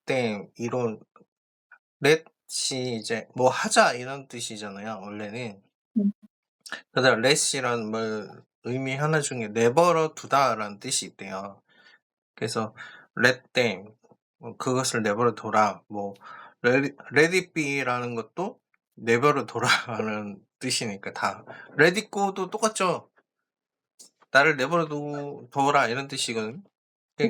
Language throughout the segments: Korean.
렛댐 이론 렛이 이제 뭐 하자 이런 뜻이잖아요 원래는. 음. 그다음 let이라는 말 의미 하나 중에 내버려 두다라는 뜻이 있대요. 그래서 let them 그것을 내버려 둬라. 뭐 let it be라는 것도 내버려 둬라라는 뜻이니까 다 let it go도 똑같죠. 나를 내버려 둬라 이런 뜻이거든요.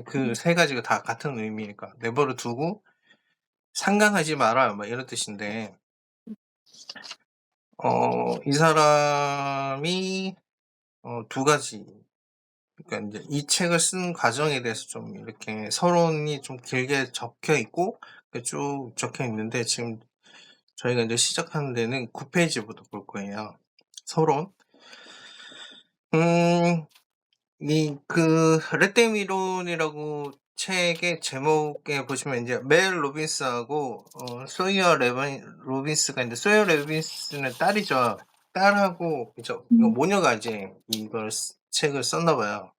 그 세 가지가 다 같은 의미니까 내버려 두고 상관하지 마라 막 이런 뜻인데 이 사람이 두 가지 그러니까 인제 이 책을 쓴 과정에 대해서 좀 이렇게 서론이 좀 길게 적혀 있고 그 쭉 적혀 있는데 지금 저희가 인제 시작하는 데는 9 페이지부터 볼 거예요. 서론. 렛댐 이론이라고 책의 제목에 보시면 인제 멜 로빈스하고 소이어 레빈 로빈스가 있는데 소이어 레빈스는 딸이죠. 딸하고 이거 음. 모녀가 이제 이걸 책을 썼나 봐요.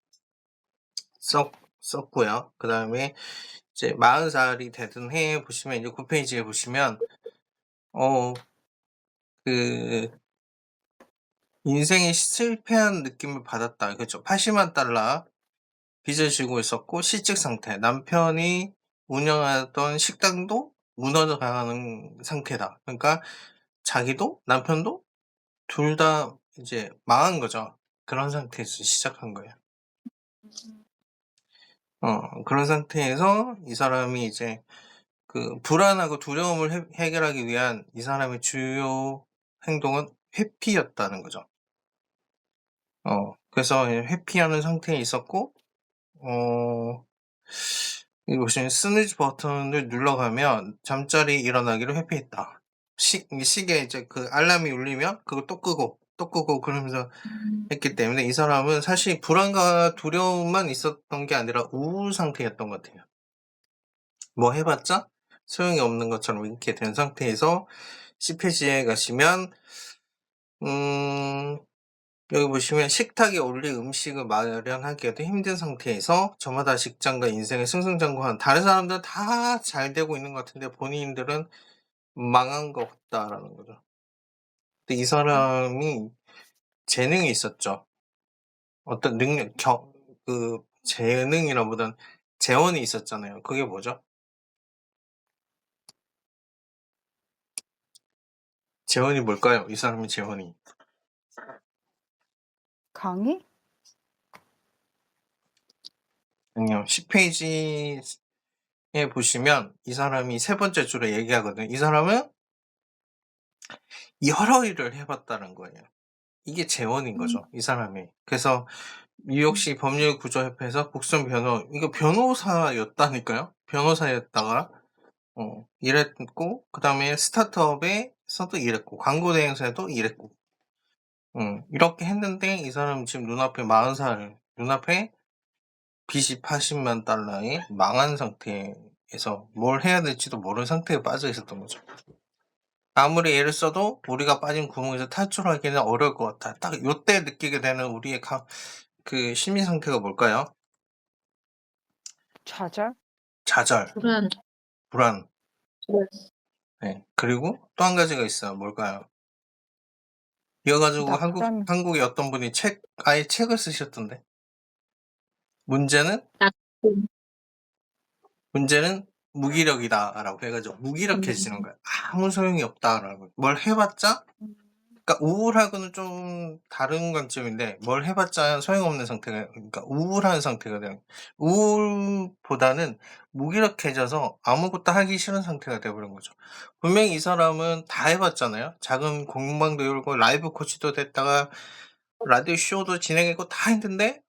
썼고요. 그다음에 이제 40 살이 되던 해에 보시면 이제 9 페이지에 보시면 어 그 "인생이 실패한 느낌을 받았다." 그죠. 80만 달러 빚을 지고 있었고 실직 상태. 남편이 운영하던 식당도 무너져 가는 상태다. 그러니까 자기도 남편도 둘 다 이제 망한 거죠. 그런 상태에서 시작한 거예요. 그런 상태에서 이 사람이 이제 그 불안하고 두려움을 해결하기 위한 이 사람의 주요 행동은 회피였다는 거죠. 그래서 회피하는 상태에 있었고 어 여기 보시면 스누즈 버튼을 눌러가면 잠자리 일어나기를 회피했다. 이 시계에 이제 그 알람이 울리면 그걸 또 끄고 그러면서 음. 했기 때문에 이 사람은 사실 불안과 두려움만 있었던 게 아니라 우울 상태였던 것 같아요. 뭐 해 봤자 소용이 없는 것처럼 이렇게 된 상태에서 10 페이지에 가시면 음 여기 보시면 식탁에 올릴 음식을 마련하기에도 힘든 상태에서 저마다 직장과 인생의 승승장구한 다른 사람들은 다 잘 되고 있는 것 같은데 본인들은 망한 것 같다라는 거죠. 근데 이 사람이 재능이 있었죠. 어떤 능력 재능이라보단 재원이 있었잖아요. 그게 뭐죠? 재원이 뭘까요? 이 사람의 재원이. 강의? 아니요. 10 페이지에 보시면 이 사람이 세 번째 줄에 얘기하거든요. 이 사람은 여러 일을 해 봤다는 거예요. 이게 재원인 음. 거죠, 이 사람이. 그래서 음. 뉴욕시 법률구조협회에서 국선 이거 변호사였다니까요. 변호사였다가 일했고 그다음에 스타트업에서도 일했고 광고 대행사에도 일했고 이렇게 했는데 이 사람은 지금 눈앞에 40 살 눈앞에 빚이 80만 달러에 망한 상태에서 뭘 해야 될지도 모르는 상태에 빠져 있었던 거죠. 아무리 애를 써도 우리가 빠진 구멍에서 탈출하기는 어려울 것 같아. 딱 요때 느끼게 되는 우리의 그 심리 상태가 뭘까요? 좌절? 좌절, 불안. 불안. 스트레스. 네. 그리고 또 한 가지가 있어요. 뭘까요? 이거 가지고 낙담. 한국의 어떤 분이 아예 책을 쓰셨던데. 문제는 낙심. 무기력이다라고 해 가지고 무기력해지는 음. 거야. 아무 소용이 없다라고. 뭘 해 봤자 음. 그러니까 우울하고는 좀 다른 관점인데 뭘 해 봤자 소용없는 상태가 그러니까 우울한 상태가 되는 우울보다는 무기력해져서 아무것도 하기 싫은 상태가 돼 버린 거죠. 분명히 이 사람은 다 해 봤잖아요. 작은 공방도 열고 라이브 코치도 됐다가 라디오 쇼도 진행했고 다 했는데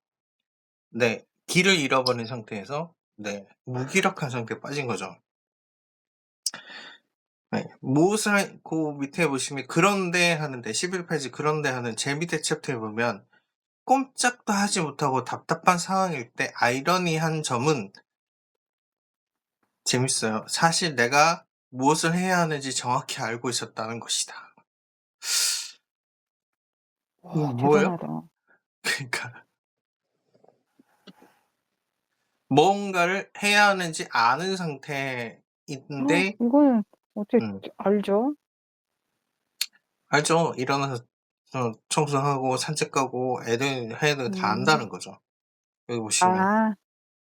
네 길을 잃어버린 상태에서 네 무기력한 상태에 빠진 거죠. 네. 무엇을 그 밑에 보시면 "그런데" 하는데 11 페이지 "그런데" 하는 제일 밑에 챕터에 보면 꼼짝도 하지 못하고 답답한 상황일 때 아이러니한 점은 재밌어요. "사실 내가 무엇을 해야 하는지 정확히 알고 있었다는 것이다." 와 뭐예요? 대단하다. 그러니까 뭔가를 해야 하는지 아는 상태인 인데 이거는 어떻게 음 알죠? 알죠. 일어나서 청소하고 산책 가고 애들 할 일 다 음. 안다는 거죠. 여기 보시면. 아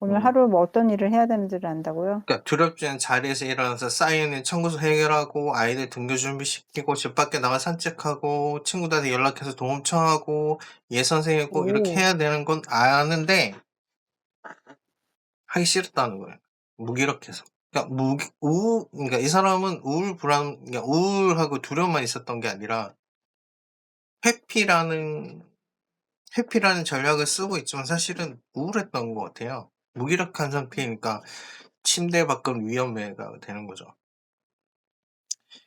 오늘 음. 하루 뭐 어떤 일을 해야 되는지를 안다고요? 그러니까 두렵지 않은 자리에서 일어나서 쌓여있는 청구서 해결하고 아이들 등교 준비시키고 집 밖에 나가 산책하고 친구들한테 연락해서 도움 청하고 얘 선생님 꼭 이렇게 오. 해야 되는 건 아는데 하기 싫었다는 거예요. 무기력해서. 그러니까 그러니까 이 사람은 그러니까 우울하고 두려움만 있었던 게 아니라 회피라는 회피라는 전략을 쓰고 있지만 사실은 우울했던 것 같아요. 무기력한 상태니까 침대 밖은 위험해가 되는 거죠.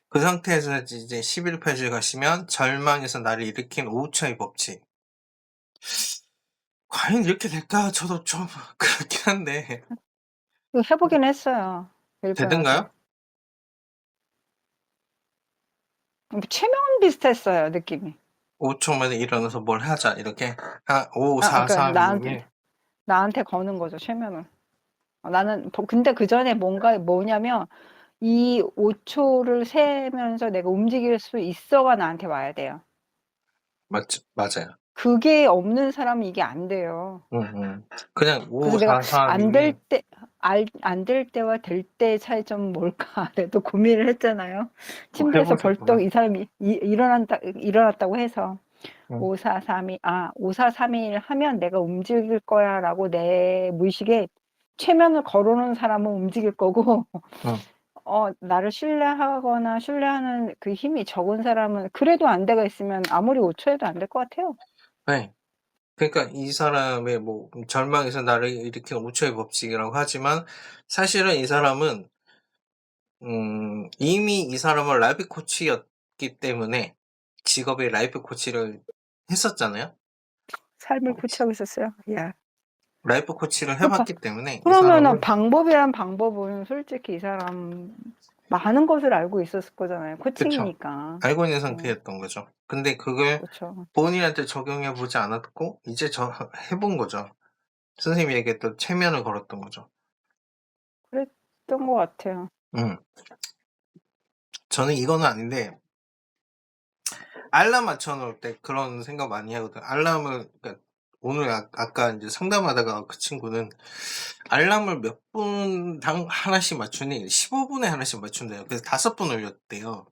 그 상태에서 이제 11페이지 가시면 절망에서 나를 일으킨 오차의 법칙. 과연 이렇게 될까? 저도 좀 그렇긴 한데. 이거 해 보긴 했어요. 일본어도. 되든가요? 최면 비슷했어요, 느낌이. 5초 만에 일어나서 뭘 하자 이렇게 5, 아 4, 그러니까 3, 2, 1. 나한테 거는 거죠, 최면을. 나는 근데 그 전에 뭐냐면 이 5 초를 세면서 내가 움직일 수 있어가 나한테 와야 돼요. 맞죠. 맞아요. 그게 없는 사람은 이게 안 돼요. 그냥 그래서 5, 내가 4, 3, 안 2, 될 1. 때 안 될 때와 될 때의 차이점은 뭘까? 내가 또 고민을 했잖아요. 해 침대에서 벌떡 보셨구나. 이 사람이 일어났다고 해서 음. 5, 4, 3, 2 5, 4, 3, 2, 1 하면 '내가 움직일 거야.'라고 내 무의식에 최면을 걸어 놓은 사람은 움직일 거고 음. 나를 신뢰하는 그 힘이 적은 사람은 그래도 안 돼가 있으면 아무리 5 초해도 안 될 것 같아요. 네. 그러니까 이 사람의 뭐 절망에서 나를 일으킨 5 초의 법칙이라고 하지만 사실은 이 사람은 이미 이 사람은 라이프 코치였기 때문에 직업이 라이프 코치를 했었잖아요. 삶을 어 코치하고 있었어요. 야. 라이프 코치를 해 그 봤기 때문에 이 그러면은 사람은 방법이란 방법은 솔직히 이 사람 많은 것을 알고 있었을 거잖아요. 그쵸. 코칭이니까. 알고 있는 어 상태였던 거죠. 근데 그걸 그렇죠. 본인한테 적용해 보지 않았고 이제 해본 거죠. 선생님이 얘기했던 체면을 걸었던 거죠. 그랬던 것 같아요. 음. 저는 이거는 아닌데 알람 맞춰 놓을 때 그런 생각 많이 하거든요. 알람을 그러니까 오늘 아까 인제 상담하다가 그 친구는 알람을 몇 분당 하나씩 맞추니 15 분에 하나씩 맞춘대요. 그래서 5번 올렸대요.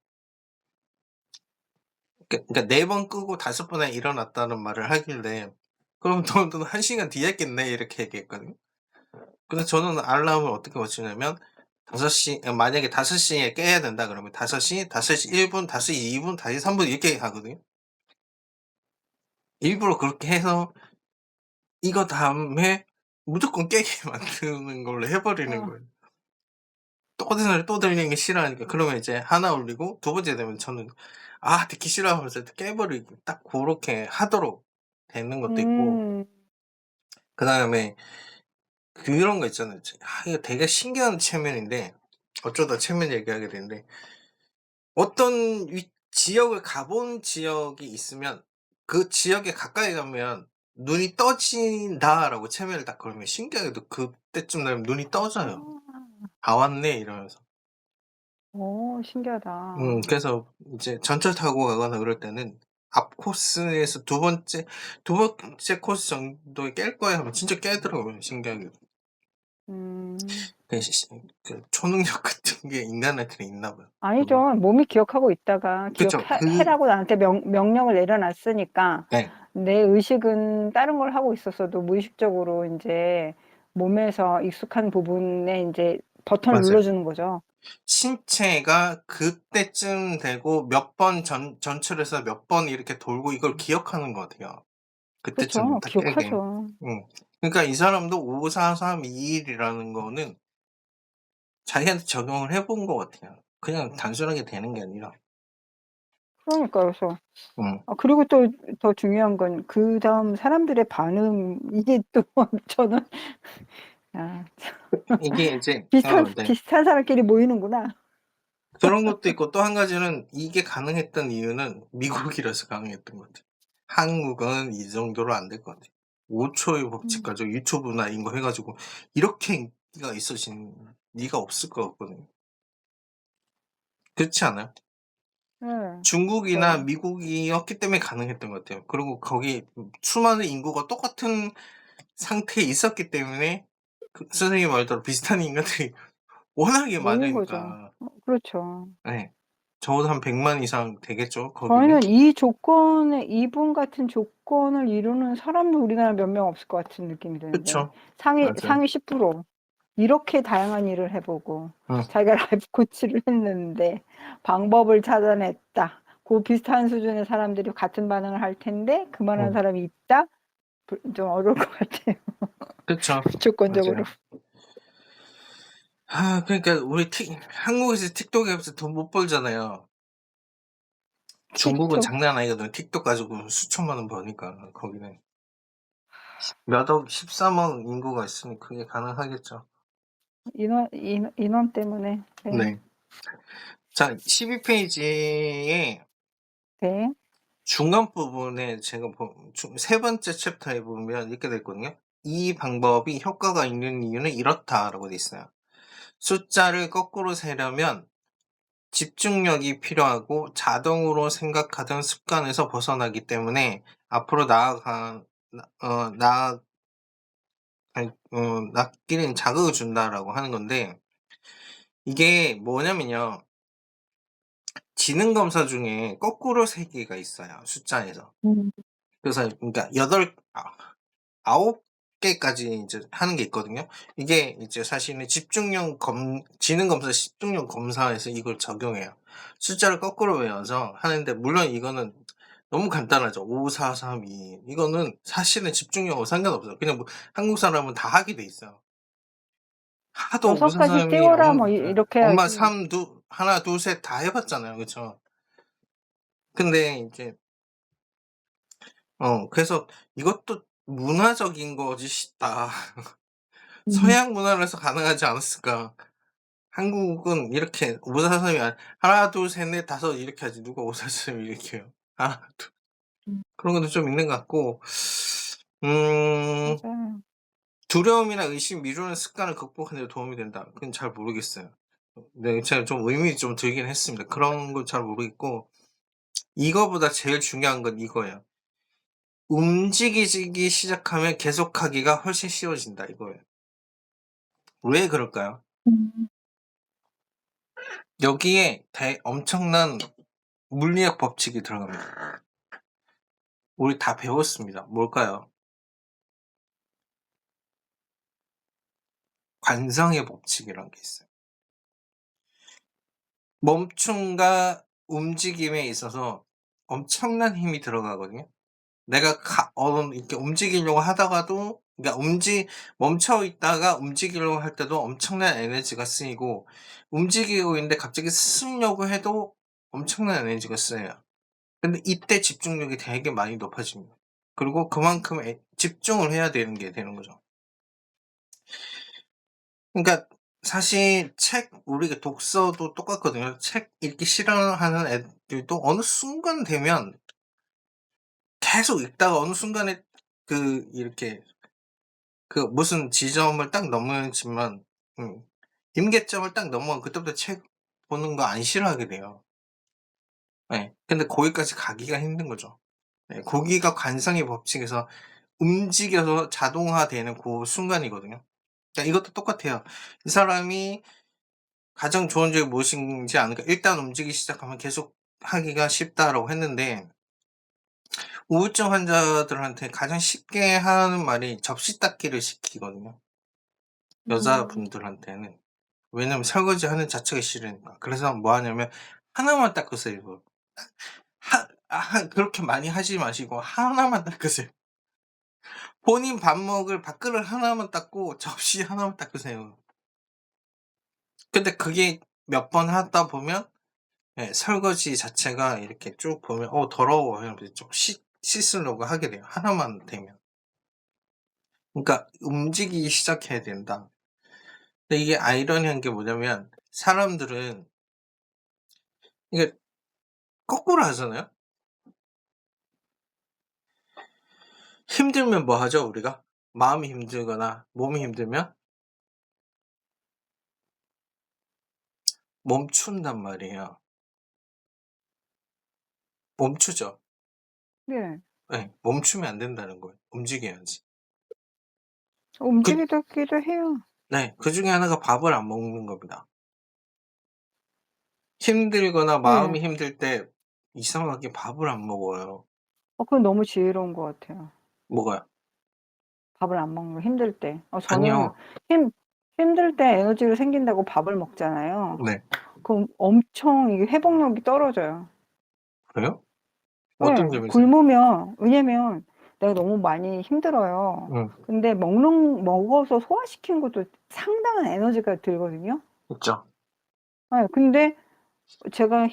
그러니까 4번 끄고 5 번에 일어났다는 말을 하길래 "그럼 너는 1 시간 뒤에 했겠네." 이렇게 얘기했거든요. 근데 저는 알람을 어떻게 맞추냐면 5시 만약에 5 시에 깨야 된다 그러면 5 시, 5시 1 분, 5시 2 분, 5시 3분 이렇게 하거든요. 일부러 그렇게 해서 이거 다음에 무조건 깨게 만드는 걸로 해 버리는 어. 거예요. 또 들리는 게 싫어하니까. 그러면 이제 하나 올리고 두 번째 되면 저는 듣기 싫어하면서 깨 버리고 딱 고렇게 하도록 되는 것도 있고 음. 그다음에 그런 거 있잖아요. 이거 되게 신기한 체면인데 어쩌다 체면 얘기하게 됐는데 어떤 지역을 가본 지역이 있으면 그 지역에 가까이 가면 "눈이 떠진다."라고 체면을 딱 걸면 신기하게도 그때쯤 되면 눈이 떠져요. 아. '다 왔네.' 이러면서. 신기하다. 그래서 이제 전철 타고 가거나 그럴 때는 앞 코스에서 두 번째 코스 정도에 깰 거야 하면 진짜 깨더라고요 신기하게도. 음. 그 그 초능력 같은 게 인간한테는 있나 봐요. 아니죠. 음. 몸이 기억하고 있다가 그쵸. 해라고 나한테 명령을 내려놨으니까 네. 내 의식은 다른 걸 하고 있었어도 무의식적으로 인제 몸에서 익숙한 부분에 인제 버튼을 맞아요. 눌러주는 거죠. 신체가 그때쯤 되고 몇 번 전철에서 몇 번 이렇게 돌고 이걸 기억하는 것 같아요. 그때쯤 그렇죠. 딱 깨게. 기억하죠. 그러니까 이 사람도 5, 4, 3, 2, 1이라는 거는 자기한테 적용을 해본 것 같아요. 그냥 단순하게 되는 게 아니라. 그러니까요. 그래서 음. 그리고 또 더 중요한 건 그다음 사람들의 반응 이게 또 저는 아 이게 이제 네. 비슷한 사람끼리 모이는구나. 그런 것도 있고 또 한 가지는 이게 가능했던 이유는 미국이라서 가능했던 것 같아요. 한국은 이 정도로 안 될 것 같아요. 5 초의 법칙 음. 가지고 유튜브나 이런 거 해 가지고 이렇게 인기가 있어진 리가 없을 것 같거든요. 그렇지 않아요? 네. 중국이나 그쵸. 미국이었기 때문에 가능했던 것 같아요. 그리고 거기 수많은 인구가 똑같은 상태에 있었기 때문에 선생님 말대로 비슷한 인간들이 워낙에 모인 거죠. 많으니까. 그렇죠. 예. 적어도 한 100만 이상 되겠죠, 거기는? 저희는 이 조건에 이분 같은 조건을 이루는 사람도 우리나라에 몇 명 없을 것 같은 느낌이 드는데 그쵸. 상위 맞아요. 상위 10% 이렇게 다양한 일을 해 보고 응. 자기가 라이프 코치를 했는데 방법을 찾아냈다. 고 비슷한 수준의 사람들이 같은 반응을 할 텐데 그만한 응. 사람이 있다? 좀 어려울 것 같아요. 그쵸. 조건적으로. 맞아요. 그러니까 우리 한국에서 틱톡 앱에서 돈 못 벌잖아요. 중국은 틱톡. 장난 아니거든요. 틱톡 가지고 수천만 원 버니까 거기는. 몇 억 13억 인구가 있으니 그게 가능하겠죠. 인원 때문에. 네. 네. 자 12페이지에 네. 중간 부분에 제가 세 번째 챕터에 보면 이렇게 돼 있거든요. "이 방법이 효과가 있는 이유는 이렇다."라고 돼 있어요. 숫자를 거꾸로 세려면 집중력이 필요하고 자동으로 생각하던 습관에서 벗어나기 때문에 앞으로 나아가 나 어 나아 아니 낫기는 자극을 준다라고 하는 건데 이게 뭐냐면요. 지능 검사 중에 거꾸로 세기가 있어요, 숫자에서. 음. 그래서 그러니까 9 개까지 이제 하는 게 있거든요. 이게 이제 사실은 지능 검사 집중력 검사에서 이걸 적용해요. 숫자를 거꾸로 외워서 하는데 물론 이거는 너무 간단하죠. 5, 4, 3, 2 이거는 사실은 집중력하고 상관없어요. 그냥 뭐 한국 사람은 다 하게 돼 있어요. 하도 5, 6 4, 가지 3, 2 띄워라 뭐 이렇게 엄마 해야지. 3 하나, 둘, 셋 다 해 봤잖아요. 그쵸? 근데 인제 그래서 이것도 문화적인 것이다. 음. 서양 문화라서 가능하지 않았을까. 한국은 이렇게 5, 4, 3이 하나, 둘, 셋, 넷, 다섯 이렇게 하지 누가 5, 4, 3 이렇게 해요. 하나, 둘 음. 그런 것도 좀 있는 것 같고 음 맞아요. 두려움이나 의심, 미루는 습관을 극복하는 데 도움이 된다. 그건 잘 모르겠어요. 네 제가 좀 의문이 좀 들긴 했습니다. 그런 건 잘 모르겠고 이거보다 제일 중요한 건 이거예요. 움직이기 시작하면 계속하기가 훨씬 쉬워진다 이거예요. 왜 그럴까요? 음. 여기에 엄청난 물리학 법칙이 들어갑니다. 우리 다 배웠습니다. 뭘까요? 관성의 법칙이라는 게 있어요. 멈춤과 움직임에 있어서 엄청난 힘이 들어가거든요. 내가 이렇게 움직이려고 하다가도 그러니까 멈춰 있다가 움직이려고 할 때도 엄청난 에너지가 쓰이고 움직이고 있는데 갑자기 쓰려고 해도 엄청난 에너지가 쓰여요. 근데 이때 집중력이 되게 많이 높아집니다. 그리고 그만큼 집중을 해야 되는 게 되는 거죠. 그러니까 사실 우리가 독서도 똑같거든요. 책 읽기 싫어하는 애들도 어느 순간 되면 계속 읽다가 어느 순간에 이렇게 무슨 지점을 딱 넘어지만 음 임계점을 딱 넘어가면 그때부터 책 보는 거 안 싫어하게 돼요. 예. 근데 거기까지 가기가 힘든 거죠. 예. 거기가 관성의 법칙에서 움직여서 자동화되는 고 순간이거든요. 그러니까 이것도 똑같아요. 이 사람이 가장 좋은 점이 무엇인지 아니까 "일단 움직이기 시작하면 계속 하기가 쉽다."라고 했는데 우울증 환자들한테 가장 쉽게 하는 말이 접시 닦기를 시키거든요, 음. 여자분들한테는. 왜냐면 설거지하는 자체가 싫으니까. 그래서 뭐 하냐면 하나만 닦으세요. 이거. 그렇게 많이 하지 마시고 하나만 닦으세요. 본인 밥 먹을 밥그릇 하나만 닦고 접시 하나만 닦으세요. 근데 그게 몇 번 하다 보면 설거지 자체가 이렇게 쭉 보면 '어 더러워.' 이러면서 좀 씻으려고 하게 돼요, 하나만 되면. 그러니까 움직이기 시작해야 된다. 근데 이게 아이러니한 게 뭐냐면 사람들은 이게 거꾸로 하잖아요. 힘들면 뭐 하죠 우리가? 마음이 힘들거나 몸이 힘들면 멈춘단 말이에요. 멈추죠. 네. 네. 멈추면 안 된다는 거예요. 움직여야지. 그 움직이기도 해요. 네. 그중에 하나가 밥을 안 먹는 겁니다. 힘들거나 네. 마음이 힘들 때 이상하게 밥을 안 먹어요. 그건 너무 지혜로운 것 같아요. 뭐가요? 밥을 안 먹는 거 힘들 때. 저는 아니요. 힘들 때 에너지가 생긴다고 밥을 먹잖아요. 네. 그럼 엄청 이게 회복력이 떨어져요. 그래요? 어떤 네. 점에서요? 굶으면 왜냐면 내가 너무 많이 힘들어요. 응. 근데 먹어서 소화시키는 것도 상당한 에너지가 들거든요. 있죠. 예. 근데 제가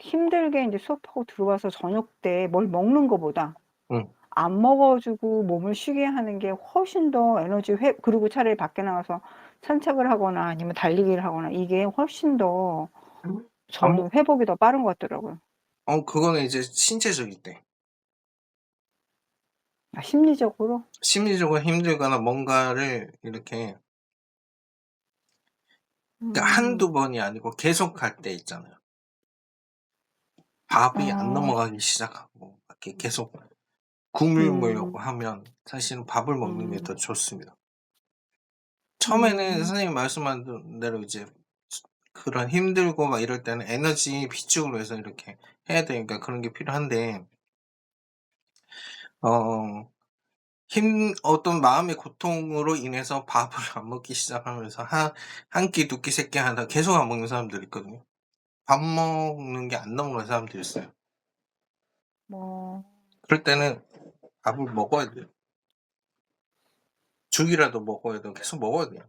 힘들게 인제 수업하고 들어와서 저녁 때 뭘 먹는 거보다 응. 안 먹어 가지고 몸을 쉬게 하는 게 훨씬 더 에너지 그리고 차라리 밖에 나가서 산책을 하거나 아니면 달리기를 하거나 이게 훨씬 더 안 먹 저는 회복이 더 빠른 것 같더라고요. 그거는 이제 신체적일 때. 심리적으로? 심리적으로 힘들거나 뭔가를 이렇게 그러니까 음. 한두 번이 아니고 계속 할 때 있잖아요. 밥이 안 어. 넘어가기 시작하고 이렇게 계속 국물 먹으려고 음. 하면 사실은 밥을 먹는 게 음. 더 좋습니다. 처음에는 음. 선생님 말씀하신 대로 이제 그런 힘들고 막 이럴 때는 에너지 비축을 위해서 이렇게 해야 되니까 그런 게 필요한데 어 어떤 마음의 고통으로 인해서 밥을 안 먹기 시작하면서 한 끼, 두 끼, 세 끼 하다가 계속 안 먹는 사람들이 있거든요. 밥 먹는 게 안 넘어가는 사람들이 있어요. 뭐 그럴 때는 밥을 먹어야 돼요. 죽이라도 먹어야 돼요. 계속 먹어야 돼요.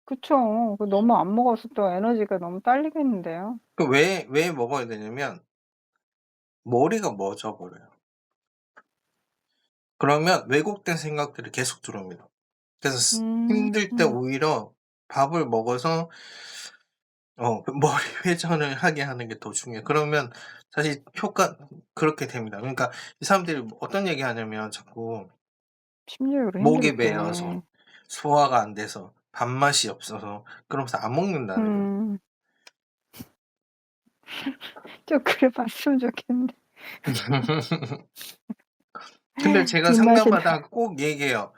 그쵸. 너무 안 먹어서 또 에너지가 너무 딸리겠는데요. 왜 먹어야 되냐면 머리가 멎어 버려요. 그러면 왜곡된 생각들이 계속 들어옵니다. 그래서 음. 힘들 때 오히려 밥을 먹어서 그 머리 회전을 하게 하는 게 더 중요해요. 그러면 사실 그렇게 됩니다. 그러니까 이 사람들이 어떤 얘기하냐면 자꾸 심리적으로 힘들 목이 때. 메어서 소화가 안 돼서 밥맛이 없어서 그러면서 안 먹는다는 거예요. 음. 좀 그래 봤으면 좋겠는데. 근데 제가 입맛이 상담하다가 꼭 얘기해요.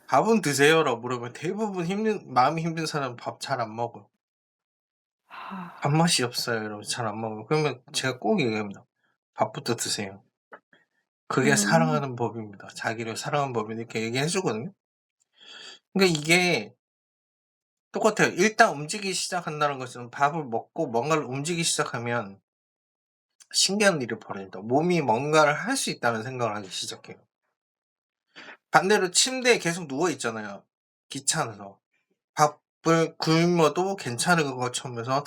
"밥은 드세요."라고 물어보면 대부분 마음이 힘든 사람은 밥 잘 안 먹어요. 아. "밥맛이 없어요." 이러면서 잘 안 먹어요. 그러면 제가 꼭 얘기합니다. "밥부터 드세요. 그게 음. 사랑하는 법입니다. 자기를 사랑하는 법이다." 이렇게 얘기해 주거든요. 그러니까 이게 똑같아요. 일단 움직이기 시작한다는 것은 밥을 먹고 뭔가를 움직이기 시작하면 신기한 일이 벌어진다. 몸이 뭔가를 할 수 있다는 생각을 하기 시작해요. 반대로 침대에 계속 누워 있잖아요, 귀찮아서. 밥을 굶어도 괜찮은 것처럼해서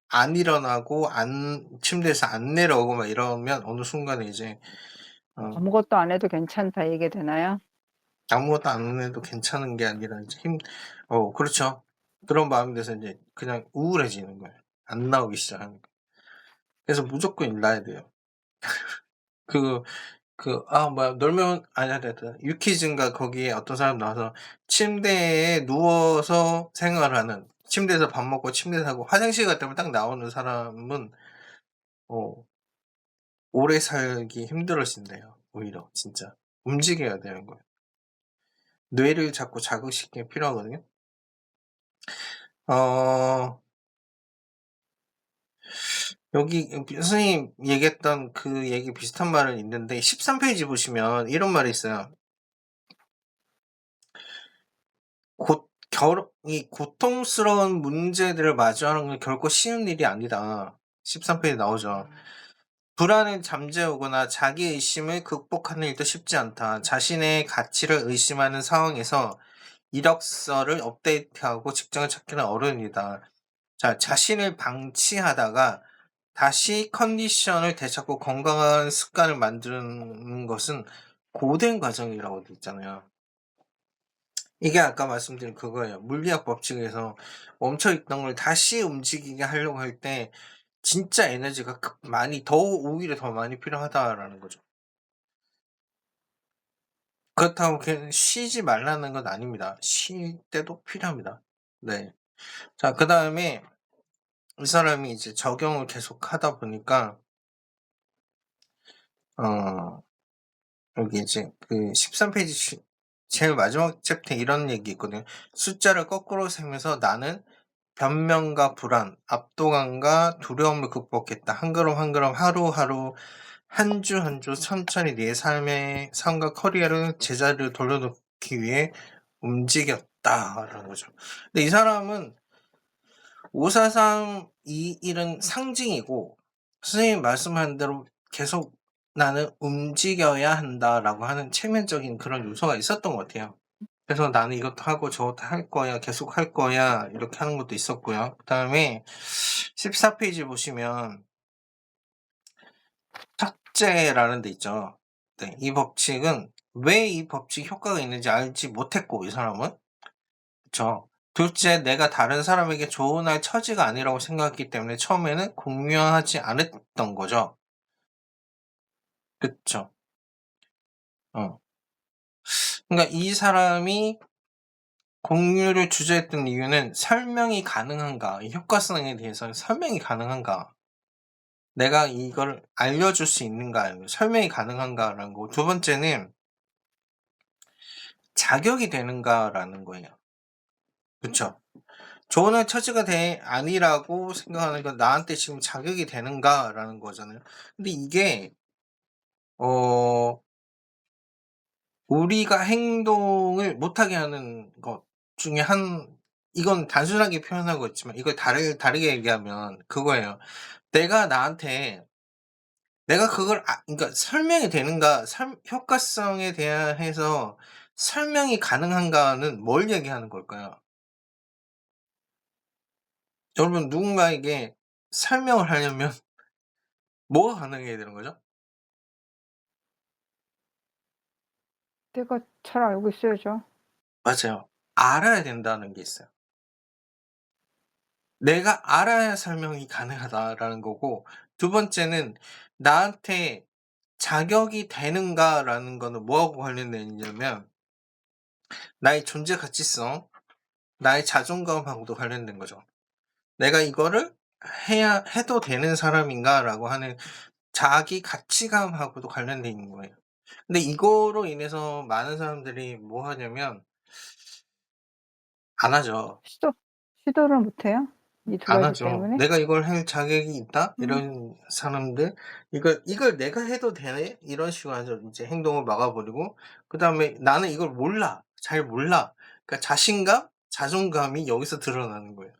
안 일어나고 침대에서 안 내려오고 막 이러면 어느 순간에 이제 어 아무것도 안 해도 괜찮다 이게 되나요? 아무것도 안 해도 괜찮은 게 아니라 이제 그렇죠. 그런 마음이 돼서 인제 그냥 우울해지는 거예요. 안 나오기 시작하는 거예요. 그래서 무조건 일어나야 돼요. 그 뭐야 놀면 아니다, 아니다. 유키즈인가 거기에 어떤 사람 나와서 침대에 누워서 생활하는 침대에서 밥 먹고 침대에서 하고 화장실 갔다 오면 딱 나오는 사람은 어 오래 살기 힘들어진대요 오히려 진짜. 움직여야 되는 거예요. 뇌를 자꾸 자극시키는 게 필요하거든요. 어 여기 선생님 얘기했던 그 얘기 비슷한 말은 있는데 13 페이지 보시면 이런 말이 있어요. 이 고통스러운 문제들을 마주하는 건 결코 쉬운 일이 아니다. 13 페이지에 나오죠. 불안을 잠재우거나 자기 의심을 극복하는 일도 쉽지 않다. 자신의 가치를 의심하는 상황에서 이력서를 업데이트하고 직장을 찾기는 어려운 일이다. 자, 자신을 방치하다가 다시 컨디션을 되찾고 건강한 습관을 만드는 것은 고된 과정이라고 돼 있잖아요. 이게 아까 말씀드린 그거예요. 물리학 법칙에서 멈춰 있던 걸 다시 움직이게 하려고 할 때 진짜 에너지가 오히려 더 많이 필요하다라는 거죠. 그렇다고 그냥 쉬지 말라는 건 아닙니다. 쉴 때도 필요합니다. 네. 자, 그다음에 이 사람이 이제 적용을 계속하다 보니까 어 여기 이제 그 13페이지 제일 마지막 챕터에 이런 얘기 있거든요. "숫자를 거꾸로 세면서 나는 변명과 불안, 압도감과 두려움을 극복했다. 한 걸음 한 걸음 하루하루 한 주 한 주 천천히 네 삶과 커리어를 제자리로 돌려놓기 위해 움직였다."라는 거죠. 근데 이 사람은 543 이 일은 상징이고 선생님이 말씀하신 대로 계속 '나는 움직여야 한다.'라고 하는 체면적인 그런 요소가 있었던 것 같아요. 그래서 '나는 이것도 하고 저것도 할 거야. 계속 할 거야.' 이렇게 하는 것도 있었고요. 그다음에 14 페이지 보시면 첫째라는 데 있죠. 네. 이 법칙은 왜 이 법칙이 효과가 있는지 알지 못했고 이 사람은. 그쵸. 둘째, 내가 다른 사람에게 조언할 처지가 아니라고 생각했기 때문에 처음에는 공유하지 않았던 거죠. 그쵸. 어. 그러니까 이 사람이 공유를 주저했던 이유는 설명이 가능한가, 이 효과성에 대해서 설명이 가능한가, 내가 이걸 알려줄 수 있는가, 아니면 설명이 가능한가라는 거고, 두 번째는 자격이 되는가라는 거예요. 그쵸. 조언할 처지가 아니라고 생각하는 건 나한테 지금 자격이 되는가라는 거잖아요. 근데 이게 어 우리가 행동을 못하게 하는 것 중에 이건 단순하게 표현하고 있지만 이걸 다르게 얘기하면 그거예요. 내가 나한테 내가 그걸 그러니까 설명이 되는가, 효과성에 대해서 설명이 가능한가는 뭘 얘기하는 걸까요? 여러분, 누군가에게 설명을 하려면 뭐가 가능해야 되는 거죠? 내가 잘 알고 있어야죠. 맞아요. 알아야 된다는 게 있어요. 내가 알아야 설명이 가능하다라는 거고, 두 번째는 나한테 자격이 되는가라는 거는 뭐하고 관련돼 있냐면 나의 존재 가치성, 나의 자존감하고도 관련된 거죠. 내가 이거를 해도 되는 사람인가라고 하는 자기 가치감하고도 관련돼 있는 거예요. 근데 이거로 인해서 많은 사람들이 뭐 하냐면 안 하죠. 시도 시도를 못 해요? 이 두 안 가지 하죠. 때문에? '내가 이걸 할 자격이 있다?' 음. 이런 사람들, '이걸 내가 해도 되네?' 이런 식으로 하죠. 인제 행동을 막아 버리고, 그다음에 '나는 이걸 몰라. 잘 몰라.' 그러니까 자신감, 자존감이 여기서 드러나는 거예요.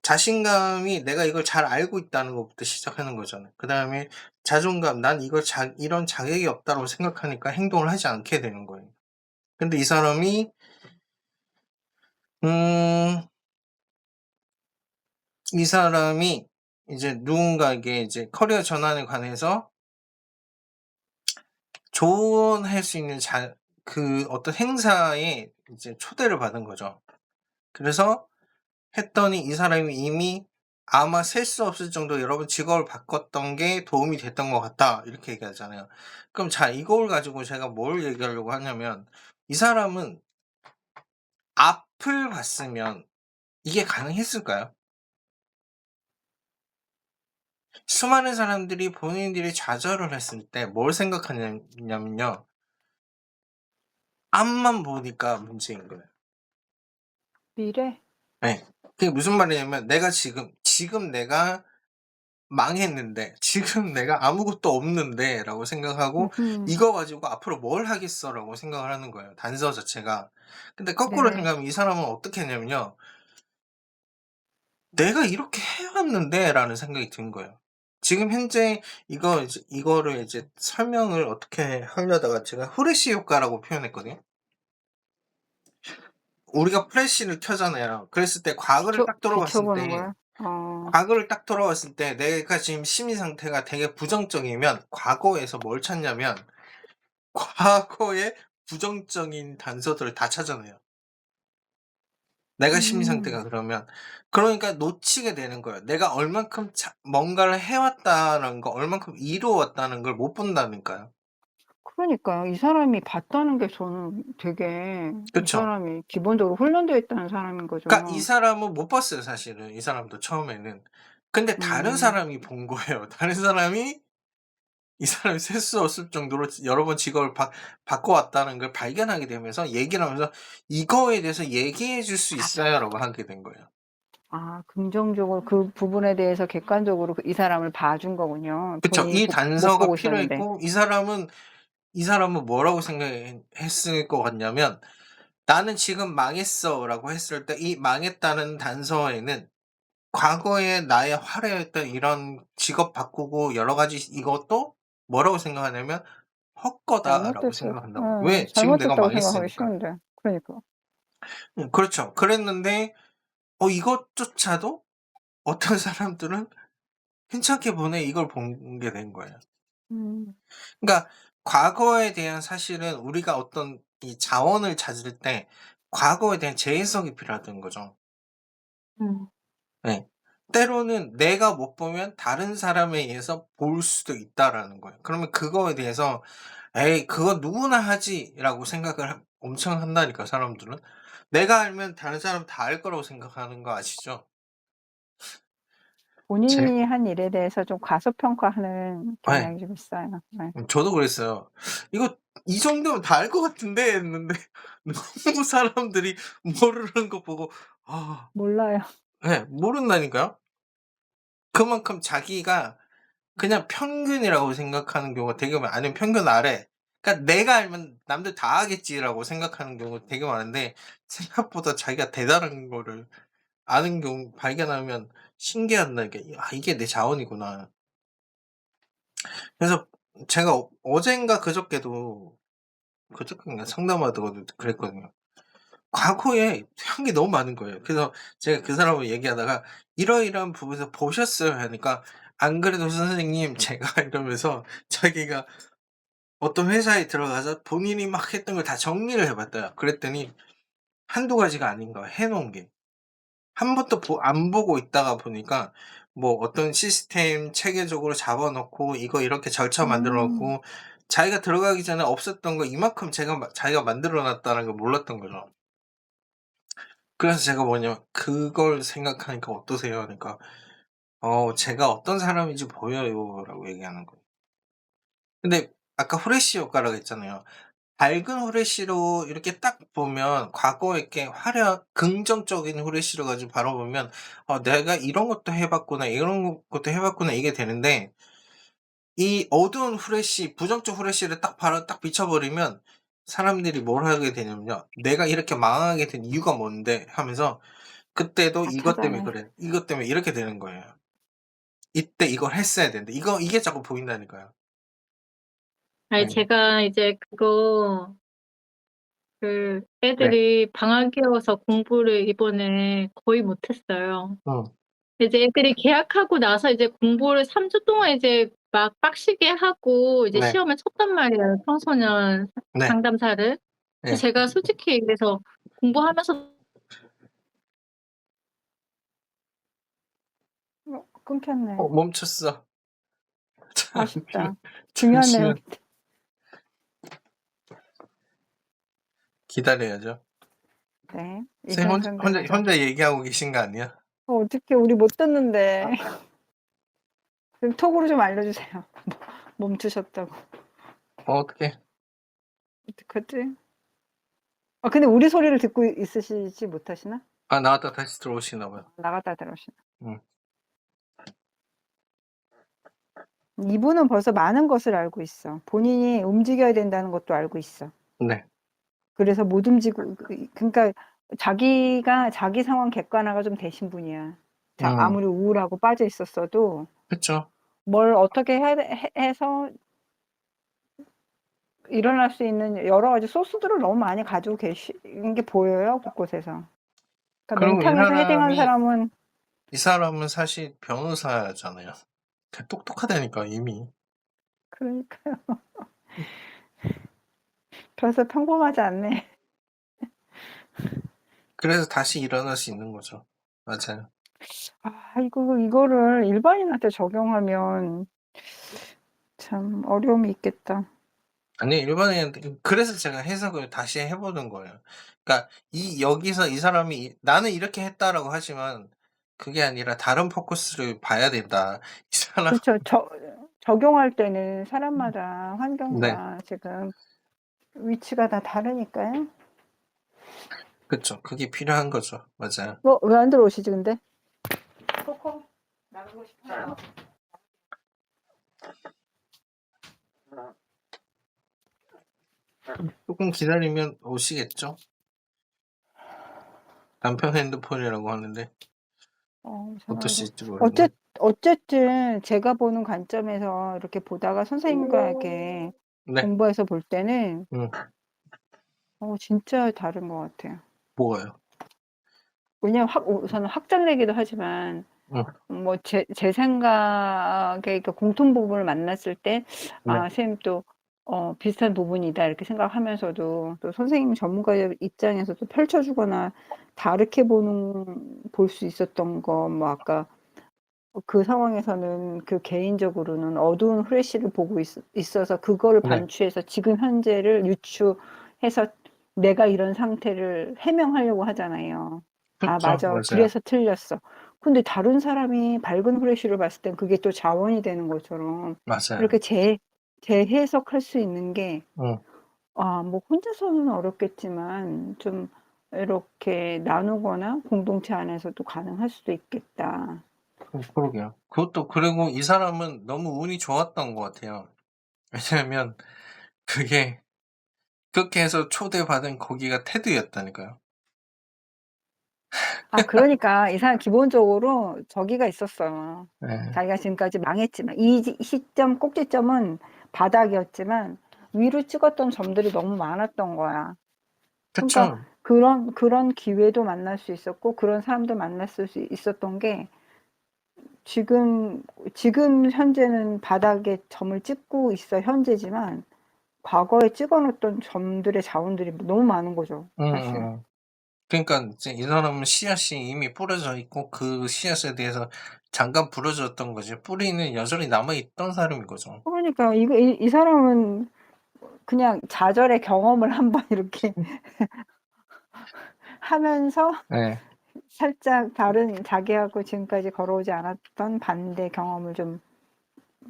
자신감이 내가 이걸 잘 알고 있다는 것부터 시작하는 거잖아요. 그다음에 자존감, '난 이런 자격이 없다.'고 생각하니까 행동을 하지 않게 되는 거예요. 근데 이 사람이 음 이 사람이 이제 누군가에게 이제 커리어 전환에 관해서 조언할 수 있는 그 어떤 행사에 이제 초대를 받은 거죠. 그래서 했더니 이 사람이 이미 아마 셀 수 없을 정도로 여러 번 직업을 바꿨던 게 도움이 됐던 것 같다. 이렇게 얘기하잖아요. 그럼 자, 이걸 가지고 제가 뭘 얘기하려고 하냐면 이 사람은 앞을 봤으면 이게 가능했을까요? 수많은 사람들이 본인들이 좌절을 했을 때 뭘 생각하냐면요. 앞만 보니까 문제인 거예요. 미래? 예. 그게 무슨 말이냐면 내가 지금 내가 망했는데, '지금 내가 아무것도 없는데.'라고 생각하고 음음. '이거 가지고 앞으로 뭘 하겠어.'라고 생각을 하는 거예요, 단서 자체가. 근데 거꾸로 네. 생각하면 이 사람은 어떻게 했냐면요. '내가 이렇게 해 왔는데.'라는 생각이 든 거예요. 지금 현재 이거를 이제 설명을 어떻게 하려다가 제가 후레쉬 효과라고 표현했거든요. 우리가 플래시를 켜잖아요. 그랬을 때 비춰보는 거야? 어. 과거를 딱 돌아봤을 때 내가 지금 심리 상태가 되게 부정적이면 과거에서 뭘 찾냐면 과거의 부정적인 단서들을 다 찾아내요. 내가 심리 음. 상태가 그러면. 그러니까 놓치게 되는 거예요. 내가 얼만큼 뭔가를 해 왔다는 거, 얼만큼 이루어 왔다는 걸 못 본다니까요. 그러니까요. 이 사람이 봤다는 게 저는 되게 이 그쵸? 사람이 기본적으로 훈련되어 있다는 사람인 그러니까 이 거죠. 사람은 못 봤어요, 사실은. 이 사람도 처음에는. 근데 다른 음. 사람이 본 거예요. 다른 사람이 이 사람이 셀 수 없을 정도로 여러 번 직업을 바꿔왔다는 걸 발견하게 되면서 얘기를 하면서 "이거에 대해서 얘기해 줄 수 있어요?"라고 하게 된 거예요. 아 긍정적으로 그 부분에 대해서 객관적으로 이 사람을 봐준 거군요. 그쵸. 본인이 이 못 단서가 보고 있었는데. 필요했고 이 사람은 뭐라고 생각했을 것 같냐면 "나는 지금 망했어."라고 했을 때 이 망했다는 단서에는 과거에 나의 화려했던 이런 직업 바꾸고 여러 가지 이것도 뭐라고 생각하냐면 '헛거다.'라고 잘못됐어요. 생각한다고. 예. 왜? 지금 내가 잘못됐다고 생각하기 망했으니까. 쉬운데. 그러니까. 그렇죠. 그랬는데 이것조차도 어떤 사람들은 '괜찮게 보네.' 이걸 본 게 된 거예요. 음. 그러니까 과거에 대한 사실은 우리가 어떤 이 자원을 찾을 때 과거에 대한 재해석이 필요하던 거죠. 음. 네. 때로는 내가 못 보면 다른 사람에 의해서 볼 수도 있다라는 거예요. 그러면 그거에 대해서 '에이 그건 누구나 하지.'라고 생각을 엄청 한다니까 사람들은. 내가 알면 다른 사람은 다 알 거라고 생각하는 거 아시죠? 제 본인이 한 일에 대해서 좀 과소평가하는 예. 경향이 좀 있어요. 네. 저도 그랬어요. '이거 이 정도면 다 알 것 같은데.' 했는데 너무 사람들이 모르는 거 보고 아 몰라요. 예 모른다니까요. 그만큼 자기가 그냥 평균이라고 생각하는 경우가 되게 아니면 평균 아래 그러니까 '내가 알면 남들 다 하겠지.'라고 생각하는 경우가 되게 많은데 생각보다 자기가 대단한 거를 아는 경우 발견하면 신기하다니까. '아 이게 내 자원이구나.' 그래서 제가 어젠가 그저께도 그저껜가 상담하다가도 그랬거든요. 과거에 한 게 너무 많은 거예요. 그래서 제가 그 사람하고 얘기하다가 "이러이러한 부분에서 보셨어요?" 하니까 "안 그래도 선생님 제가" 이러면서 자기가 어떤 회사에 들어가서 본인이 막 했던 걸 다 정리를 해 봤대요. 그랬더니 한두 가지가 아닌 거야 해 놓은 게. 한 번도 안 보고 있다가 보니까 뭐 어떤 시스템 체계적으로 잡아 놓고 이거 이렇게 절차 만들어 음. 놓고 자기가 들어가기 전에 없었던 거 이만큼 자기가 만들어 놨다는 걸 몰랐던 거죠. 그래서 제가 뭐냐면 "그걸 생각하니까 어떠세요?" 하니까 제가 어떤 사람인지 보여요."라고 얘기하는 거예요. 근데 아까 후레쉬 효과라고 했잖아요. 밝은 후레쉬로 이렇게 딱 보면 과거에 이렇게 긍정적인 후레쉬를 가지고 바라보면 '내가 이런 것도 해 봤구나. 이런 것도 해 봤구나.' 이게 되는데 이 어두운 후레쉬 부정적 후레쉬를 딱 비춰 버리면 사람들이 뭘 하게 되냐면요. '내가 이렇게 망하게 된 이유가 뭔데?' 하면서 그때도 다 '이것 때문에 찾아내. 그래. 이것 때문에' 이렇게 되는 거예요. '이때 이걸 했어야 되는데.' 이게 자꾸 보인다니까요. 아니 네. 제가 이제 그거 네. 애들이 방학이어서 공부를 이번에 거의 못 했어요. 어. 이제 애들이 개학하고 나서 이제 공부를 3주 동안 이제 막 빡시게 하고 이제 네. 시험을 쳤단 말이에요, 청소년 네. 상담사를. 근데 네. 제가 솔직히 얘기해서 공부하면서 끊겼네. 멈췄어. 아쉽다. 중요한 잠시만 내용인데. 기다려야죠. 네. 선생님 얘기하는 사람들 가자. 혼자 얘기하고 계신 거 아니야? 어떡해. 우리 못 아 듣는데. 그럼 톡으로 좀 알려주세요. 멈추셨다고. 어떡해. 어떡하지? 아 근데 우리 소리를 듣고 있으시지 못하시나? 나왔다 다시 들어오시나 봐요. 나갔다 들어오시나? 음. 이분은 벌써 많은 것을 알고 있어. 본인이 움직여야 된다는 것도 알고 있어. 네. 그래서 못 움직이고 그러니까 자기가 자기 상황 객관화가 좀 되신 분이야. 음. 아무리 우울하고 빠져 있었어도 그쵸. 뭘 어떻게 해서 일어날 수 있는 여러 가지 소스들을 너무 많이 가지고 계신 게 보여요, 곳곳에서. 그러니까 그리고 멘탈에서 헤딩한 사람은 이 사람은 사실 변호사잖아요. 똑똑하다니까 이미. 그러니까요. 별로 평범하지 않네. 그래서 다시 일어날 수 있는 거죠. 맞아요. 아 이거를 일반인한테 적용하면 참 어려움이 있겠다. 아니 일반인한테 그래서 제가 해석을 다시 해 보는 거예요. 그러니까 여기서 이 사람이 "나는 이렇게 했다."라고 하지만 그게 아니라 "다른 포커스를 봐야 된다." 이 사람 그렇죠. 적용할 때는 사람마다 네. 환경과 지금 위치가 다 다르니까요. 그쵸. 그게 필요한 거죠. 맞아요. 왜 안 들어오시지 근데? 코코 나가고 싶어요. 조금 기다리면 오시겠죠? 남편 핸드폰이라고 하는데 전화를 어떠실지 모르겠네. 어쨌든 제가 보는 관점에서 이렇게 보다가 선생님과 이렇게 네. 공부해서 볼 때는 음. 진짜 다른 것 같아요. 뭐가요? 왜냐면 우선은 확장되기도 하지만 뭐 제 생각에 그 공통 부분을 만났을 때 네. 선생님 또 비슷한 부분이다 이렇게 생각하면서도 또 선생님 전문가의 입장에서 또 펼쳐주거나 다르게 볼 수 있었던 거 뭐 아까 그 상황에서는 그 개인적으로는 어두운 후레쉬를 보고 있어서 그거를 네. 반추해서 지금 현재를 유추해서 내가 이런 상태를 해명하려고 하잖아요. 그쵸. 맞아. 맞아요. 그래서 틀렸어. 근데 다른 사람이 밝은 후레쉬를 봤을 땐 그게 또 자원이 되는 것처럼 맞아요. 이렇게 재해석할 수 있는 게 응. 뭐 혼자서는 어렵겠지만 좀 이렇게 나누거나 공동체 안에서도 가능할 수도 있겠다. 그러게요. 그리고 이 사람은 너무 운이 좋았던 것 같아요. 왜냐면 그렇게 해서 초대받은 거기가 테드였다니까요. 그러니까 이 사람 기본적으로 저기가 있었어요. 네. 자기가 지금까지 망했지만 이 시점 꼭지점은 바닥이었지만 위로 찍었던 점들이 너무 많았던 거야. 그러니까 그쵸. 그런 기회도 만날 수 있었고 그런 사람도 만났을 수 있었던 게 지금 현재는 바닥에 점을 찍고 있어 현재지만 과거에 찍어놓던 점들의 자원들이 너무 많은 거죠, 사실. 응. 그러니까 이제 이 사람은 씨앗이 이미 뿌려져 있고 그 씨앗에 대해서 잠깐 부러졌던 거지 뿌리는 여전히 남아있던 사람인 거죠. 그러니까 이 사람은 그냥 좌절의 경험을 한번 이렇게 하면서 네. 살짝 다른 자기하고 지금까지 걸어오지 않았던 반대 경험을 좀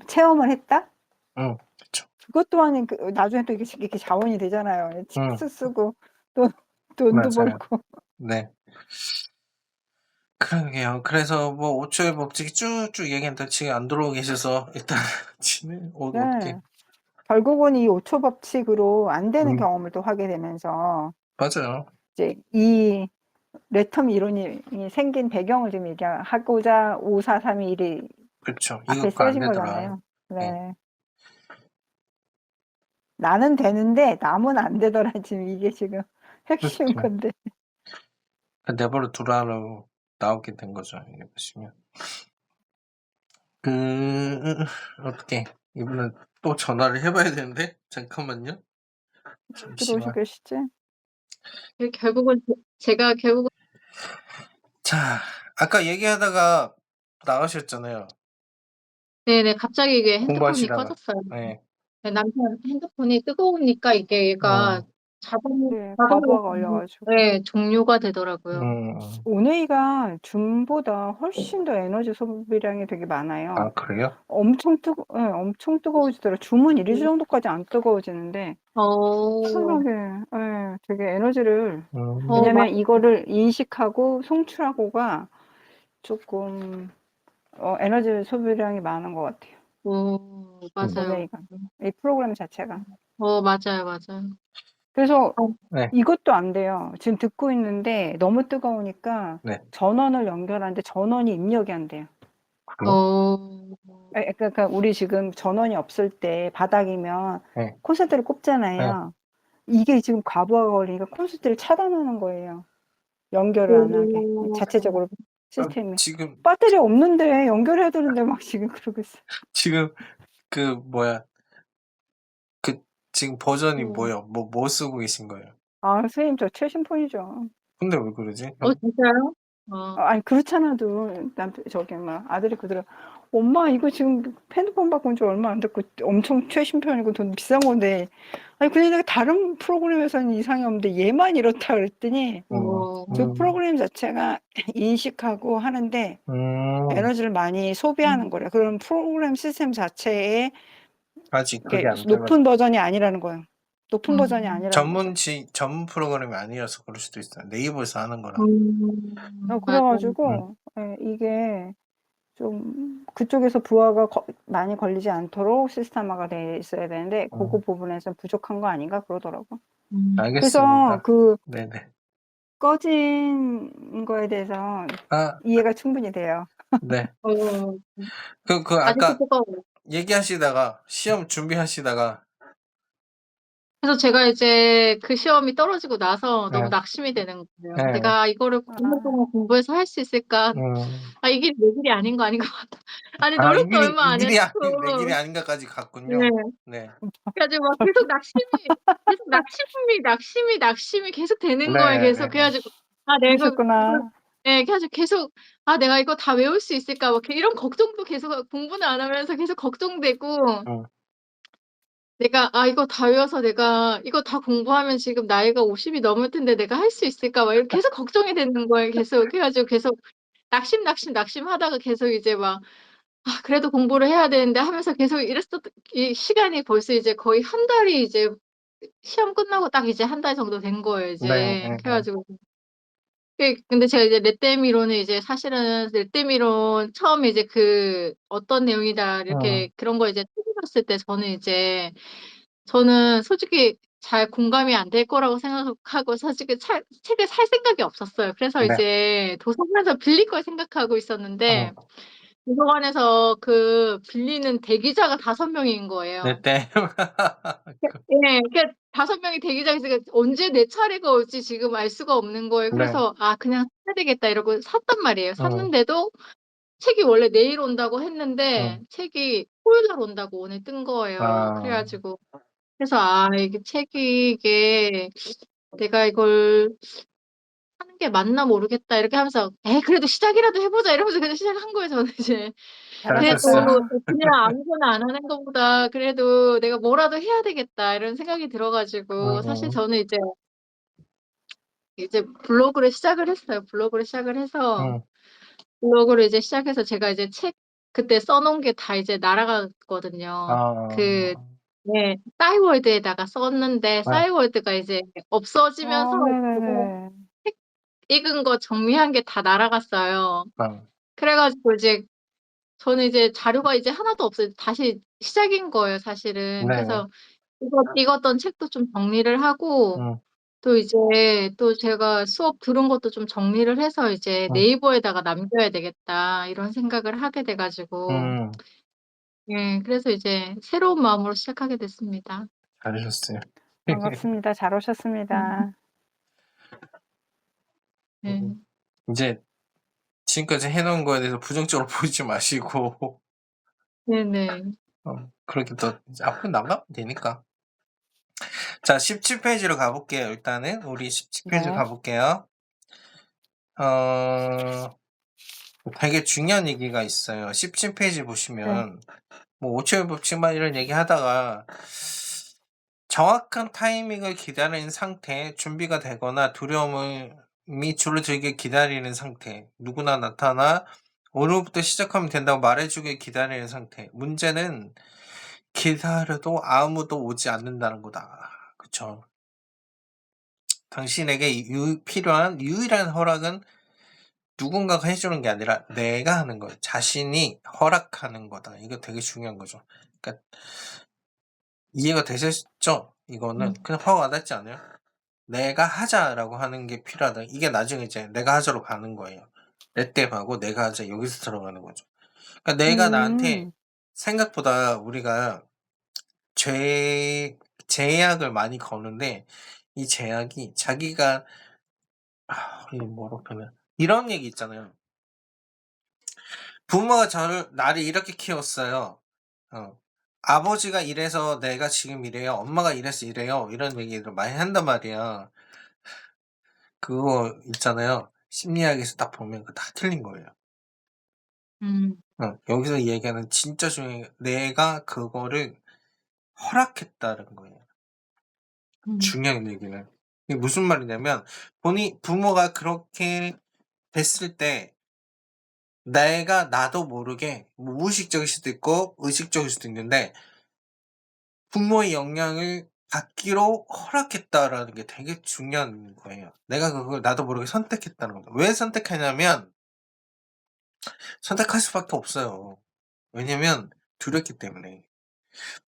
체험을 했다? 응. 그쵸. 그것 또한 나중에 또 이렇게 자원이 되잖아요. 응. 칩스 쓰고 또 돈도 맞아요. 벌고. 네. 그러게요. 그래서 뭐 5초의 법칙이 쭉쭉 얘기했는데 지금 안 들어오고 계셔서 일단 어떻게? 네. 결국은 이 5초 법칙으로 안 되는 음. 경험을 또 하게 되면서 맞아요. 이제 이 레텀 이론이 생긴 배경을 좀 얘기하고자 5431이 그쵸. 앞에 이것도 안 쓰여진 되더라. 거잖아요. 네. 네. 나는 되는데 남은 안 되더라. 지금 이게 지금 핵심 그렇죠. 건데. 내버려 두라로 나오게 된 거죠. 여기 보시면. 어떻게 이분은 또 전화를 해봐야 되는데 잠깐만요. 잠시만. 들어오시겠지? 결국은 제가 결국은 자, 아까 얘기하다가 나가셨잖아요. 네네 갑자기 이게 핸드폰이 공부하시다가. 꺼졌어요. 네. 네, 남편 핸드폰이 뜨거우니까 이게 얘가 네, 자동으로 과부하가 걸려가지고. 네, 종료가 되더라고요. 온웨이가 줌보다 훨씬 더 에너지 소비량이 되게 많아요. 그래요? 엄청 뜨거워지더라고요. 줌은 1, 2주 정도까지 안 뜨거워지는데 희한하게 되게 에너지를 왜냐면 맞- 이거를 인식하고 송출하고가 조금 에너지 소비량이 많은 것 같아요. 맞아요. 온웨이가 이 프로그램 자체가. 맞아요. 그래서 네. 이것도 안 돼요. 지금 듣고 있는데 너무 뜨거우니까 네. 전원을 연결하는데 전원이 입력이 안 돼요. 어, 그러니까 우리 지금 전원이 없을 때 바닥이면 네. 콘센트를 꼽잖아요. 이게 지금 과부하가 걸리니까 콘센트를 차단하는 거예요. 연결을 안 하게. 자체적으로 시스템이. 지금 배터리 없는데 연결해야 되는데 막 지금 그러고 있어요. 지금 지금 버전이 뭐예요? 뭐 쓰고 계신 거예요? 선생님 저 최신 폰이죠. 근데 왜 그러지? 진짜요? 아니 그렇잖아도 저기 막 아들이 그러더라. 엄마 이거 지금 핸드폰 바꾼 지 얼마 안 됐고 엄청 최신 편이고 돈 비싼 건데 아니 근데 내가 다른 프로그램에서는 이상이 없는데 얘만 이렇다 그랬더니 그 프로그램 자체가 인식하고 하는데 에너지를 많이 소비하는 거래. 그럼 프로그램 시스템 자체에 아직 그게 이게 안 높은 버전이 아니라는 거예요. 높은 버전이 아니라는 거죠. 전문 프로그램이 아니라서 그럴 수도 있어요. 네이버에서 하는 거라. 맞아요. 그래가지고 이게 좀 그쪽에서 부하가 많이 걸리지 않도록 시스템화가 돼 있어야 되는데 그거 부분에서 부족한 거 아닌가 그러더라고. 알겠습니다. 그래서 그 네네. 꺼진 거에 대해서 이해가 충분히 돼요. 네. 어, 그 아직도 아까 뜨거워요. 얘기하시다가 시험 준비하시다가 그래서 제가 이제 그 시험이 떨어지고 나서 너무 네. 낙심이 되는 거예요. 네. 내가 이거를 9년 동안 공부해서 할 수 있을까? 이 길이 내 길이 아닌 거 아닌가? 아니, 노력도 얼마 안 내 했고. 길이 아닌가까지 갔군요. 네. 네. 그래가지고 막 계속 낙심이 계속 되는 네, 거예요. 계속. 네. 그래가지고, 내가 그러셨구나. 네, 그래가지고 계속, 내가 이거 다 외울 수 있을까? 뭐 이런 걱정도 계속 공부는 안 하면서 계속 걱정되고, 내가 이거 다 외워서 내가 이거 다 공부하면 지금 나이가 50이 넘을 텐데 내가 할 수 있을까? 막 이렇게 계속 걱정이 되는 거예요. 계속. 해가지고 계속 낙심하다가 계속 이제 막, 그래도 공부를 해야 되는데 하면서 계속 이 시간이 벌써 이제 거의 한 달이 이제 시험 끝나고 딱 이제 한 달 정도 된 거예요, 이제. 그래가지고. 근데 제가 이제 렛데미론은 이제 사실은 렛데미론 처음에 이제 어떤 내용이다 이렇게 그런 거 이제 찾아봤을 때 저는 솔직히 잘 공감이 안 될 거라고 생각하고 솔직히 책을 살 생각이 없었어요. 그래서 네. 이제 도서관에서 빌릴 걸 생각하고 있었는데 도서관에서 빌리는 대기자가 5명인 거예요. 네. 네, 그러니까 5명이 대기자가 있으니까 언제 내 차례가 올지 지금 알 수가 없는 거예요. 그래서 그냥 사야 되겠다 이러고 샀단 말이에요. 샀는데도 책이 원래 내일 온다고 했는데 책이 토요일 날 온다고 오늘 뜬 거예요. 그래가지고 그래서 이게 내가 이걸 하는 게 맞나 모르겠다 이렇게 하면서 그래도 시작이라도 해보자 이러면서 그냥 시작한 거예요. 저는 이제 그래도 잘하셨어요. 그냥 아무거나 안 하는 것보다 그래도 내가 뭐라도 해야 되겠다 이런 생각이 들어가지고 사실 저는 이제 블로그를 시작을 했어요. 블로그를 시작을 해서 블로그를 이제 시작해서 제가 이제 책 그때 써놓은 게 다 이제 날아갔거든요. 네, 싸이월드에다가 썼는데 싸이월드가 이제 없어지면서 네네네. 책 읽은 거 정리한 게 다 날아갔어요. 그래가지고 이제 저는 이제 자료가 이제 하나도 없어요. 다시 시작인 거예요, 사실은. 그래서 읽었던 책도 좀 정리를 하고 또 이제 또 제가 수업 들은 것도 좀 정리를 해서 이제 네이버에다가 남겨야 되겠다 이런 생각을 하게 돼가지고 그래서 이제 새로운 마음으로 시작하게 됐습니다. 잘하셨어요. 반갑습니다. 잘 오셨습니다. 네. 이제 지금까지 해놓은 거에 대해서 부정적으로 보지 마시고 네네. 그렇게 더 이제 앞으로 나가면 되니까. 자, 17페이지로 가볼게요. 일단은 우리 17페이지 네. 가볼게요. 되게 중요한 얘기가 있어요. 17페이지 보시면 뭐 오치오 법칙만 이런 얘기 하다가 정확한 타이밍을 기다리는 상태, 준비가 되거나 두려움이 줄어들게 기다리는 상태, 누구나 나타나 오늘부터 시작하면 된다고 말해주길 기다리는 상태. 문제는 기다려도 아무도 오지 않는다는 거다. 그쵸? 당신에게 필요한 유일한 허락은 누군가가 해주는 게 아니라 내가 하는 거예요. 자신이 허락하는 거다. 이거 되게 중요한 거죠. 그러니까 이해가 되셨죠? 이거는 그냥 확 와닿지 않아요? 내가 하자라고 하는 게 필요하다. 이게 나중에 이제 내가 하자로 가는 거예요. 내 땜하고 내가 하자 여기서 들어가는 거죠. 그러니까 내가 나한테 생각보다 우리가 제약을 많이 거는데 이 제약이 자기가 이거 뭐라고 표현 이런 얘기 있잖아요. 부모가 나를 이렇게 키웠어요. 아버지가 이래서 내가 지금 이래요. 엄마가 이래서 이래요. 이런 얘기를 많이 한단 말이야. 그거 있잖아요. 심리학에서 딱 보면 그 다 틀린 거예요. 여기서 얘기하는 진짜 중요한 게 내가 그거를 허락했다는 거예요. 중요한 얘기는. 이게 무슨 말이냐면 부모가 그렇게 됐을 때 내가 나도 모르게 뭐 무의식적일 수도 있고 의식적일 수도 있는데 부모의 영향을 받기로 허락했다라는 게 되게 중요한 거예요. 내가 그걸 나도 모르게 선택했다는 겁니다. 왜 선택하냐면 선택할 수밖에 없어요. 왜냐면 두렵기 때문에.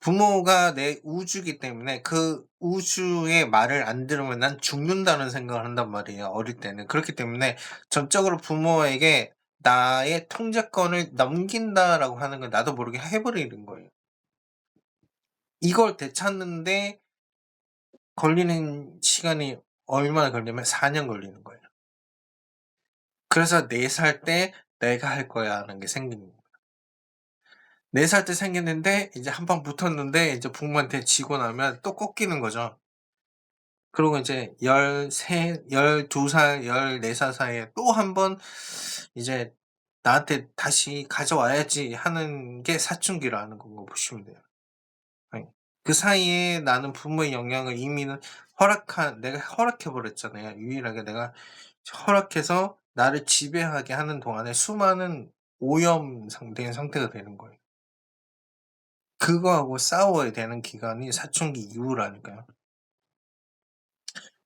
부모가 내 우주이기 때문에 그 우주의 말을 안 들으면 난 죽는다는 생각을 한단 말이에요, 어릴 때는. 그렇기 때문에 전적으로 부모에게 나의 통제권을 넘긴다라고 하는 걸 나도 모르게 해버리는 거예요. 이걸 되찾는데 걸리는 시간이 얼마나 걸리냐면 4년 걸리는 거예요. 그래서 4살 때 내가 할 거야 하는 게 생기는 거예요. 4살 때 생겼는데 이제 한 방 붙었는데 이제 부모한테 지고 나면 또 꺾이는 거죠. 그리고 이제 13, 12살, 14살 사이에 또 한 번 이제 나한테 다시 가져와야지 하는 게 사춘기라는 거 보시면 돼요. 네. 그 사이에 나는 부모의 영향을 이미는 내가 허락해 버렸잖아요. 유일하게 내가 허락해서 나를 지배하게 하는 동안에 수많은 오염된 상태가 되는 거예요. 그거하고 싸워야 되는 기간이 사춘기 이후라니까요.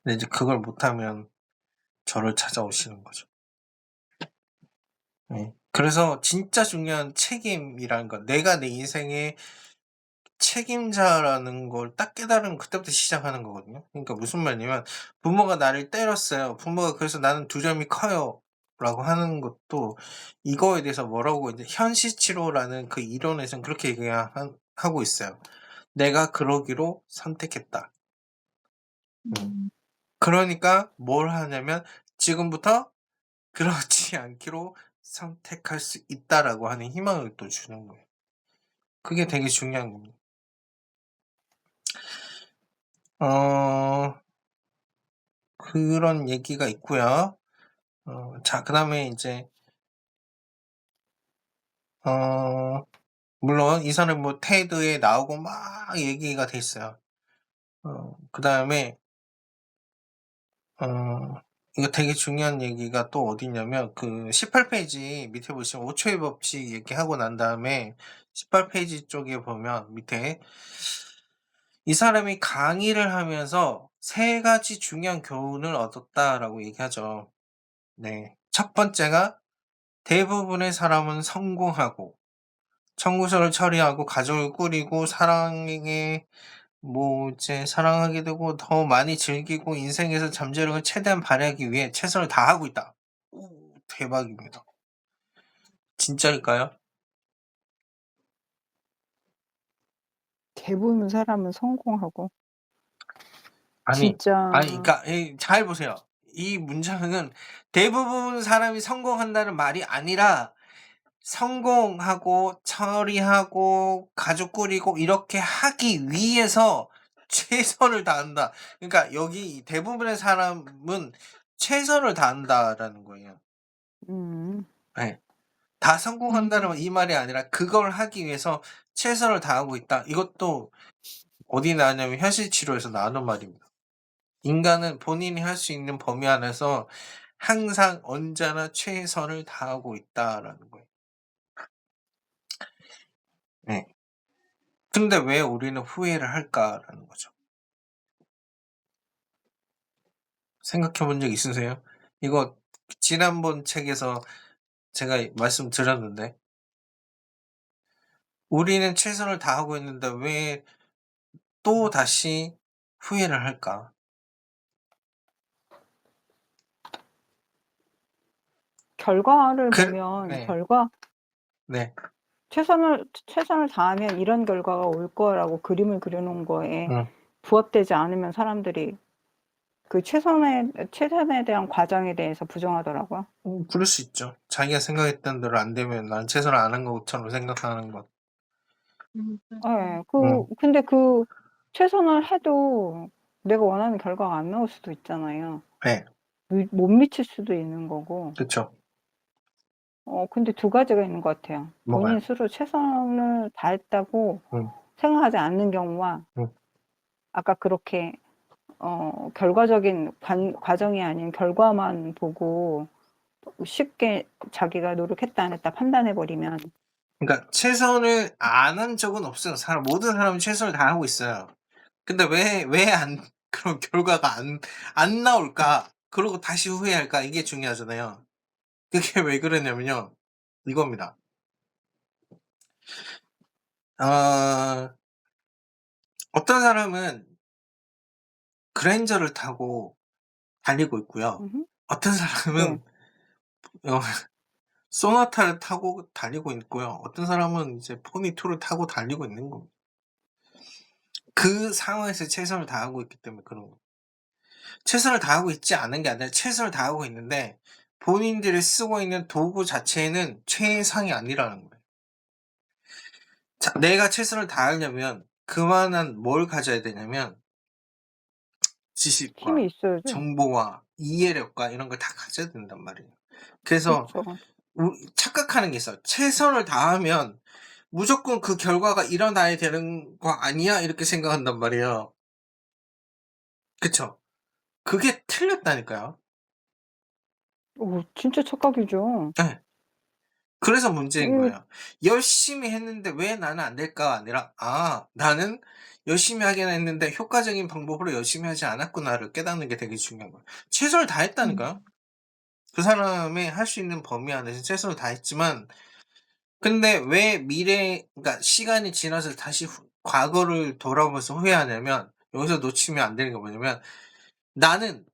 근데 이제 그걸 못하면 저를 찾아오시는 거죠. 네. 그래서 진짜 중요한 책임이라는 거, 내가 내 인생의 책임자라는 걸 딱 깨달으면 그때부터 시작하는 거거든요. 그러니까 무슨 말이냐면 부모가 나를 때렸어요. 부모가 그래서 나는 두려움이 커요. 라고 하는 것도 이거에 대해서 뭐라고 이제 현시치료라는 그 이론에서는 그렇게 얘기하고 있어요. 내가 그러기로 선택했다. 그러니까 뭘 하냐면 지금부터 그렇지 않기로 선택할 수 있다라고 하는 희망을 또 주는 거예요. 그게 되게 중요한 겁니다. 그런 얘기가 있고요. 자, 그 다음에 이제, 물론 이 사람 뭐 테드에 나오고 막 얘기가 돼 있어요. 그 다음에, 이거 되게 중요한 얘기가 또 어디냐면, 그 18페이지 밑에 보시면 5초의 법칙 얘기하고 난 다음에 18페이지 쪽에 보면 밑에 이 사람이 강의를 하면서 3가지 중요한 교훈을 얻었다라고 얘기하죠. 네. 첫 번째가 대부분의 사람은 성공하고 청구서를 처리하고 가족을 꾸리고 사랑하게 되고 더 많이 즐기고 인생에서 잠재력을 최대한 발휘하기 위해 최선을 다하고 있다. 오, 대박입니다. 진짜일까요? 대부분 사람은 성공하고 아니, 진짜 그러니까 잘 보세요. 이 문장은 대부분 사람이 성공한다는 말이 아니라 성공하고 처리하고 가족 꾸리고 이렇게 하기 위해서 최선을 다한다. 그러니까 여기 대부분의 사람은 최선을 다한다라는 거예요. 네. 다 성공한다는 이 말이 아니라 그걸 하기 위해서 최선을 다하고 있다. 이것도 어디 나왔냐면 현실치료에서 나오는 말입니다. 인간은 본인이 할 수 있는 범위 안에서 항상 언제나 최선을 다하고 있다라는 거예요. 네. 근데 왜 우리는 후회를 할까라는 거죠. 생각해 본 적 있으세요? 이거 지난번 책에서 제가 말씀드렸는데 우리는 최선을 다하고 있는데 왜 또 다시 후회를 할까? 결과를 그, 보면 네, 네, 최선을 다하면 이런 결과가 올 거라고 그림을 그려놓은 거에 응. 부합되지 않으면 사람들이 그 최선에 대한 과정에 대해서 부정하더라고요. 그럴 수 있죠. 자기가 생각했던 대로 안 되면 난 최선을 안 한 것처럼 생각하는 것. 네, 응. 근데 최선을 해도 내가 원하는 결과가 안 나올 수도 있잖아요. 네. 못 미칠 수도 있는 거고. 그쵸. 근데 두 가지가 있는 것 같아요. 뭐가요? 본인 스스로 최선을 다했다고 생각하지 않는 경우와 아까 그렇게 결과적인 과정이 아닌 결과만 보고 쉽게 자기가 노력했다 안 했다 판단해 버리면 그러니까 최선을 안 한 적은 없어요. 모든 사람은 최선을 다하고 있어요. 근데 왜 그런 결과가 안 나올까? 그러고 다시 후회할까? 이게 중요하잖아요. 그게 왜 그러냐면요. 이겁니다. 어떤 사람은 그랜저를 타고 달리고 있고요. 어떤 사람은 소나타를 타고 달리고 있고요. 어떤 사람은 이제 포니2를 타고 달리고 있는 겁니다. 그 상황에서 최선을 다하고 있기 때문에 그런 거예요. 최선을 다하고 있지 않은 게 아니라 최선을 다하고 있는데 본인들이 쓰고 있는 도구 자체는 최상이 아니라는 거예요. 자, 내가 최선을 다하려면 그만한 뭘 가져야 되냐면 지식과 힘이 있어야죠. 정보와 이해력과 이런 걸 다 가져야 된단 말이에요. 그래서 그렇죠. 착각하는 게 있어요. 최선을 다하면 무조건 그 결과가 일어나야 되는 거 아니야? 이렇게 생각한단 말이에요. 그쵸? 그게 틀렸다니까요. 진짜 착각이죠. 네. 그래서 문제인 음. 거예요. 열심히 했는데 왜 나는 안 될까가 아니라 나는 열심히 하긴 했는데 효과적인 방법으로 열심히 하지 않았구나를 깨닫는 게 되게 중요한 거예요. 최선을 다했다니까요. 그 사람의 할 수 있는 범위 안에서 최선을 다했지만 근데 왜 그러니까 시간이 지나서 다시 과거를 돌아보면서 후회하냐면 여기서 놓치면 안 되는 게 뭐냐면 나는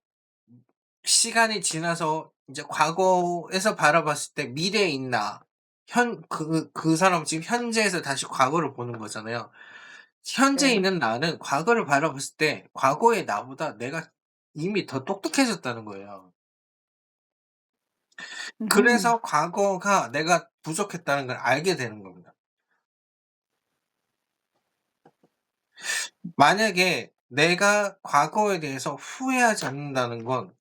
시간이 지나서 이제 과거에서 바라봤을 때 미래에 있나 그 사람은 지금 현재에서 다시 과거를 보는 거잖아요. 현재에 네. 있는 나는 과거를 바라봤을 때 과거의 나보다 내가 이미 더 똑똑해졌다는 거예요. 그래서 과거가 내가 부족했다는 걸 알게 되는 겁니다. 만약에 내가 과거에 대해서 후회하지 않는다는 건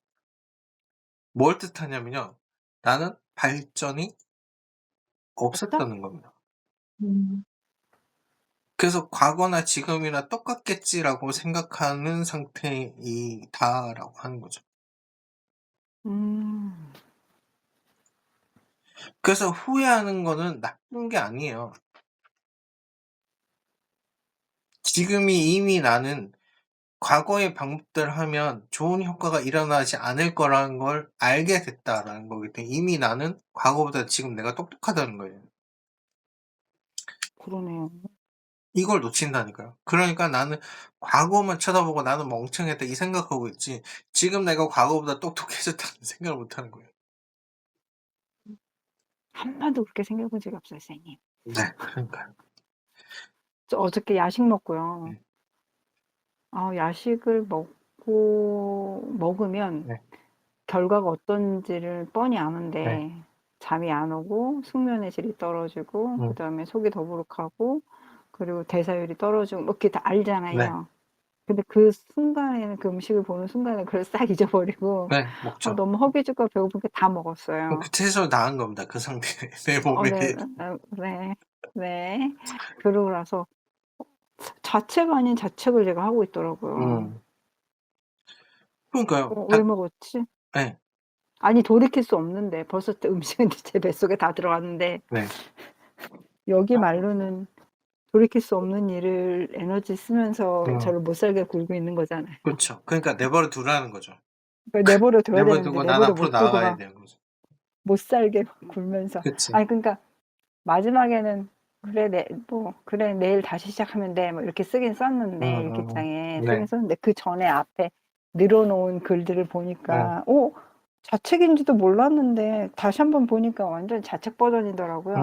뭘 뜻하냐면요. 나는 발전이 없다? 없었다는 겁니다. 그래서 '과거나 지금이나 똑같겠지.'라고 생각하는 상태이다라고 하는 거죠. 음. 그래서 후회하는 거는 나쁜 게 아니에요. 지금이 이미 나는 과거의 방법대로 하면 좋은 효과가 일어나지 않을 거라는 걸 알게 됐다라는 거기 때문에 이미 나는 과거보다 지금 내가 똑똑하다는 거예요. 그러네요. 이걸 놓친다니까요. 그러니까 나는 과거만 쳐다보고 '나는 멍청했다.' 이 생각하고 있지 지금 내가 과거보다 똑똑해졌다는 생각을 못 하는 거예요. 한 번도 그렇게 생각해 본 적이 없어요, 선생님. 네. 그러니까요. 저 어저께 야식 먹고요. 야식을 먹으면 네. 결과가 어떤지를 뻔히 네. 아는데 잠이 안 오고 숙면의 질이 떨어지고 그다음에 속이 더부룩하고 그리고 대사율이 떨어지고 뭐 이렇게 다 네. 알잖아요. 근데 그 순간에는 그 음식을 보는 순간에 그걸 싹 잊어버리고 네. 먹죠. 너무 허기지고 배고프게 다 먹었어요. 그 최선을 다한 겁니다. 그 상태에 내 몸에 네. 대해서. 네. 네. 그러고 나서 자책 아닌 자책을 제가 하고 있더라고요. 그러니까요. 왜 먹었지? 네. 아니 돌이킬 수 없는데 벌써 음식은 제 뱃속에 다 들어갔는데 네. 여기 말로는 돌이킬 수 없는 일을 에너지 쓰면서 저를 못 살게 굴고 있는 거잖아요. 그렇죠. 그러니까 내버려 두라는 거죠. 그러니까 내버려 둬야 내버려 되는데 두고 난 내버려 앞으로 못 두고 나아가야 막 되는 거죠. 못 살게 막 굴면서 그치. 아니 그러니까 마지막에는 그래 내일 다시 시작하면 돼 뭐 이렇게 쓰긴 썼는데 일기장에 쓰긴 네. 썼는데 그 전에 앞에 늘어놓은 글들을 네. 보니까 자책인지도 몰랐는데 다시 한번 보니까 완전 자책 버전이더라고요.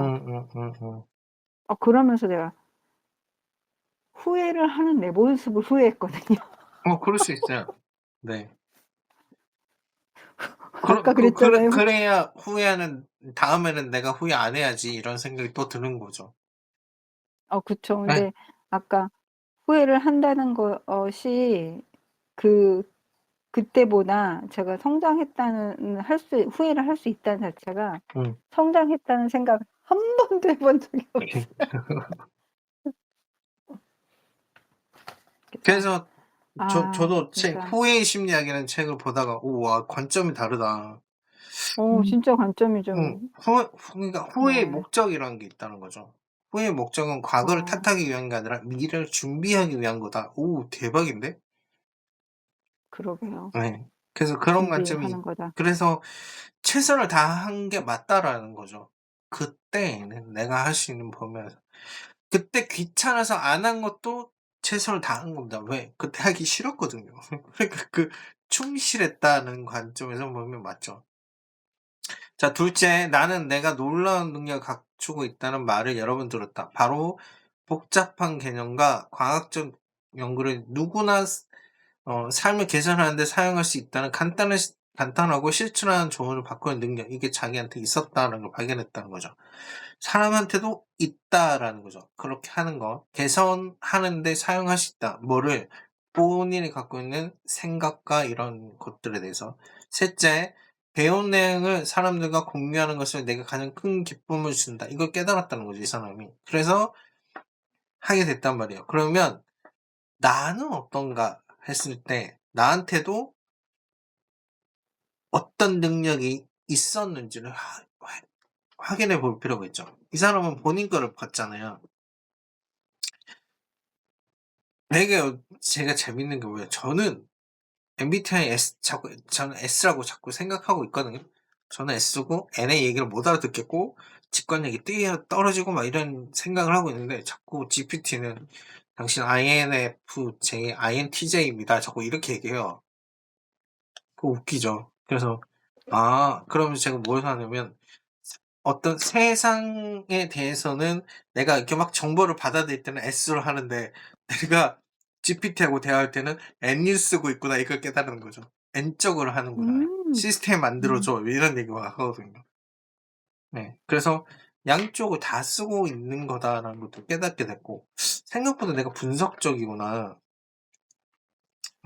그러면서 내가 후회를 하는 내 모습을 후회했거든요. 그럴 수 있어요. 네. 아까 그랬잖아요. 그래야 후회하는 다음에는 '내가 후회 안 해야지.' 이런 생각이 또 드는 거죠. 그쵸. 네. 근데 아까 후회를 한다는 것이 그 그때보다 제가 성장했다는 후회를 할 수 있다는 자체가 성장했다는 생각 한 번도 해본 적이 없어요. 그래서 저도 책 진짜. 후회의 심리학이라는 책을 보다가 와 관점이 다르다. 진짜 관점이 좀 그러니까 후회의 네. 목적이라는 게 있다는 거죠. 후회의 목적은 과거를 탓하기 위한 게 아니라 미래를 준비하기 위한 거다. 오 대박인데? 그러게요. 네. 그래서 그런 관점이 준비하는 거다. 그래서 최선을 다한 게 맞다라는 거죠. 그때는 내가 할 수 있는 범위에서. 그때 귀찮아서 안 한 것도 최선을 다한 겁니다. 왜? 그때 하기 싫었거든요. 그러니까 충실했다는 관점에서 보면 맞죠. 자, 둘째, 나는 내가 놀라운 능력을 갖추고 있다는 말을 여러 번 들었다. 바로 복잡한 개념과 과학적 연구를 누구나 삶을 개선하는 데 사용할 수 있다는 간단하고 실천하는 조언을 바꾸는 능력, 이게 자기한테 있었다는 걸 발견했다는 거죠. 사람한테도 있다라는 거죠. 그렇게 하는 거, 개선하는 데 사용할 수 있다. 뭐를? 본인이 갖고 있는 생각과 이런 것들에 대해서. 셋째, 배운 내용을 사람들과 공유하는 것을 내가 가장 큰 기쁨을 준다. 이걸 깨달았다는 거죠, 이 사람이. 그래서 하게 됐단 말이에요. 그러면 나는 어떤가 했을 때 나한테도 어떤 능력이 있었는지를 확인해 볼 필요가 있죠. 이 사람은 본인 거를 봤잖아요. 되게 제가 재밌는 게 뭐예요? 저는 MBTI 저는 S라고 자꾸 생각하고 있거든요. 저는 S고 N의 얘기를 못 알아듣겠고 직관력이 떨어지고 막 이런 생각을 하고 있는데 자꾸 GPT는 당신 INFJ, INTJ입니다. 자꾸 이렇게 얘기해요. 그거 웃기죠. 그래서 그러면 제가 뭘 하냐면 어떤 세상에 대해서는 내가 이렇게 막 정보를 받아들일 때는 S로 하는데 내가 GPT하고 대화할 때는 N을 쓰고 있구나 이걸 깨달은 거죠. N적으로 하는구나. 시스템 만들어줘 이런 얘기가 하거든요. 네, 그래서 양쪽을 다 쓰고 있는 거다라는 것도 깨닫게 됐고 생각보다 내가 분석적이구나.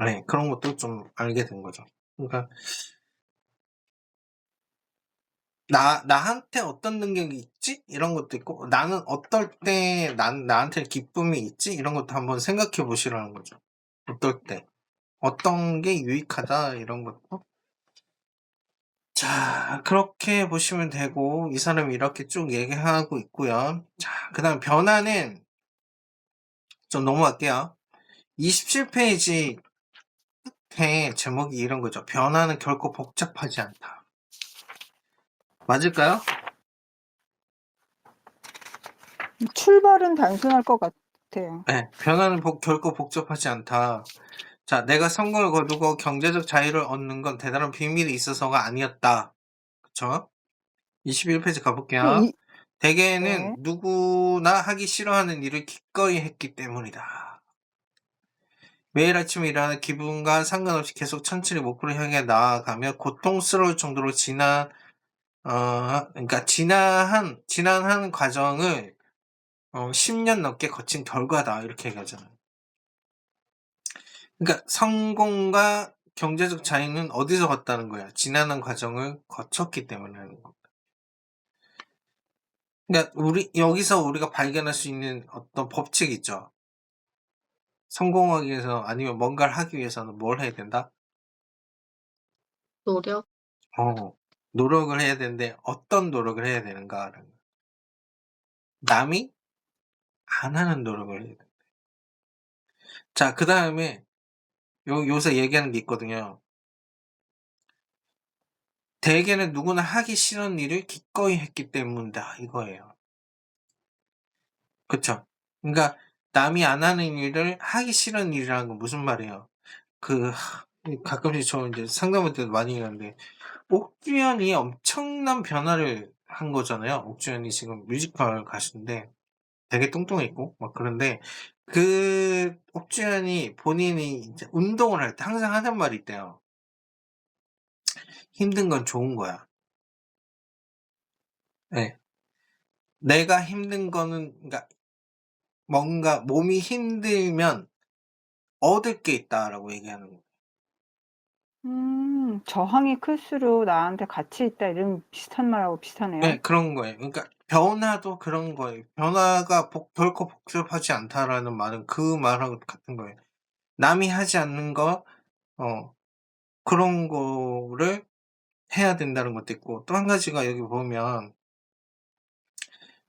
네, 그런 것도 좀 알게 된 거죠. 그러니까 나한테 어떤 능력이 있지? 이런 것도 있고, 나는 어떨 때 나한테 기쁨이 있지? 이런 것도 한번 생각해 보시라는 거죠. 어떨 때. 어떤 게 유익하다? 이런 것도. 자, 그렇게 보시면 되고, 이 사람이 이렇게 쭉 얘기하고 있고요. 자, 그 다음 변화는, 좀 넘어갈게요. 27페이지 끝에 제목이 이런 거죠. 변화는 결코 복잡하지 않다. 맞을까요? 출발은 단순할 것 같아요. 네, 변화는 결코 복잡하지 않다. 자, 내가 성공을 거두고 경제적 자유를 얻는 건 대단한 비밀이 있어서가 아니었다. 그쵸? 21페이지 가볼게요. 대개는 네. 누구나 하기 싫어하는 일을 기꺼이 했기 때문이다. 매일 아침에 일어나는 기분과 상관없이 계속 천천히 목표를 향해 나아가며 고통스러울 정도로 지난한 과정을 10년 넘게 거친 결과다. 이렇게 얘기하잖아요. 그러니까 성공과 경제적 자유는 어디서 왔다는 거야? 지난한 과정을 거쳤기 때문에 하는 겁니다. 그러니까 여기서 우리가 발견할 수 있는 어떤 법칙이 있죠. 성공하기 위해서 아니면 뭔가를 하기 위해서는 뭘 해야 된다? 노력. 노력을 해야 되는데 어떤 노력을 해야 되는가라는 거야. 남이 안 하는 노력을 해야 돼. 자, 그 다음에 요새 얘기하는 게 있거든요. 대개는 누구나 하기 싫은 일을 기꺼이 했기 때문이다. 이거예요. 그쵸? 그러니까 남이 안 하는 일을 하기 싫은 일이라는 건 무슨 말이에요? 가끔씩 저 이제 상담할 때도 많이 얘기하는데 옥주현이 엄청난 변화를 한 거잖아요. 옥주현이 지금 뮤지컬 가수인데 되게 뚱뚱했고 막 그런데 옥주현이 본인이 이제 운동을 할 때 항상 하는 말이 있대요. 힘든 건 좋은 거야. 네. 내가 힘든 거는 그러니까 뭔가 몸이 힘들면 얻을 게 있다라고 얘기하는 거예요. 저항이 클수록 나한테 가치 있다 이런 비슷한 말하고 비슷하네요. 네, 그런 거예요. 그러니까 변화도 그런 거예요. 변화가 결코 복잡하지 않다라는 말은 그 말하고 같은 거예요. 남이 하지 않는 거, 그런 거를 해야 된다는 것도 있고, 또 한 가지가 여기 보면,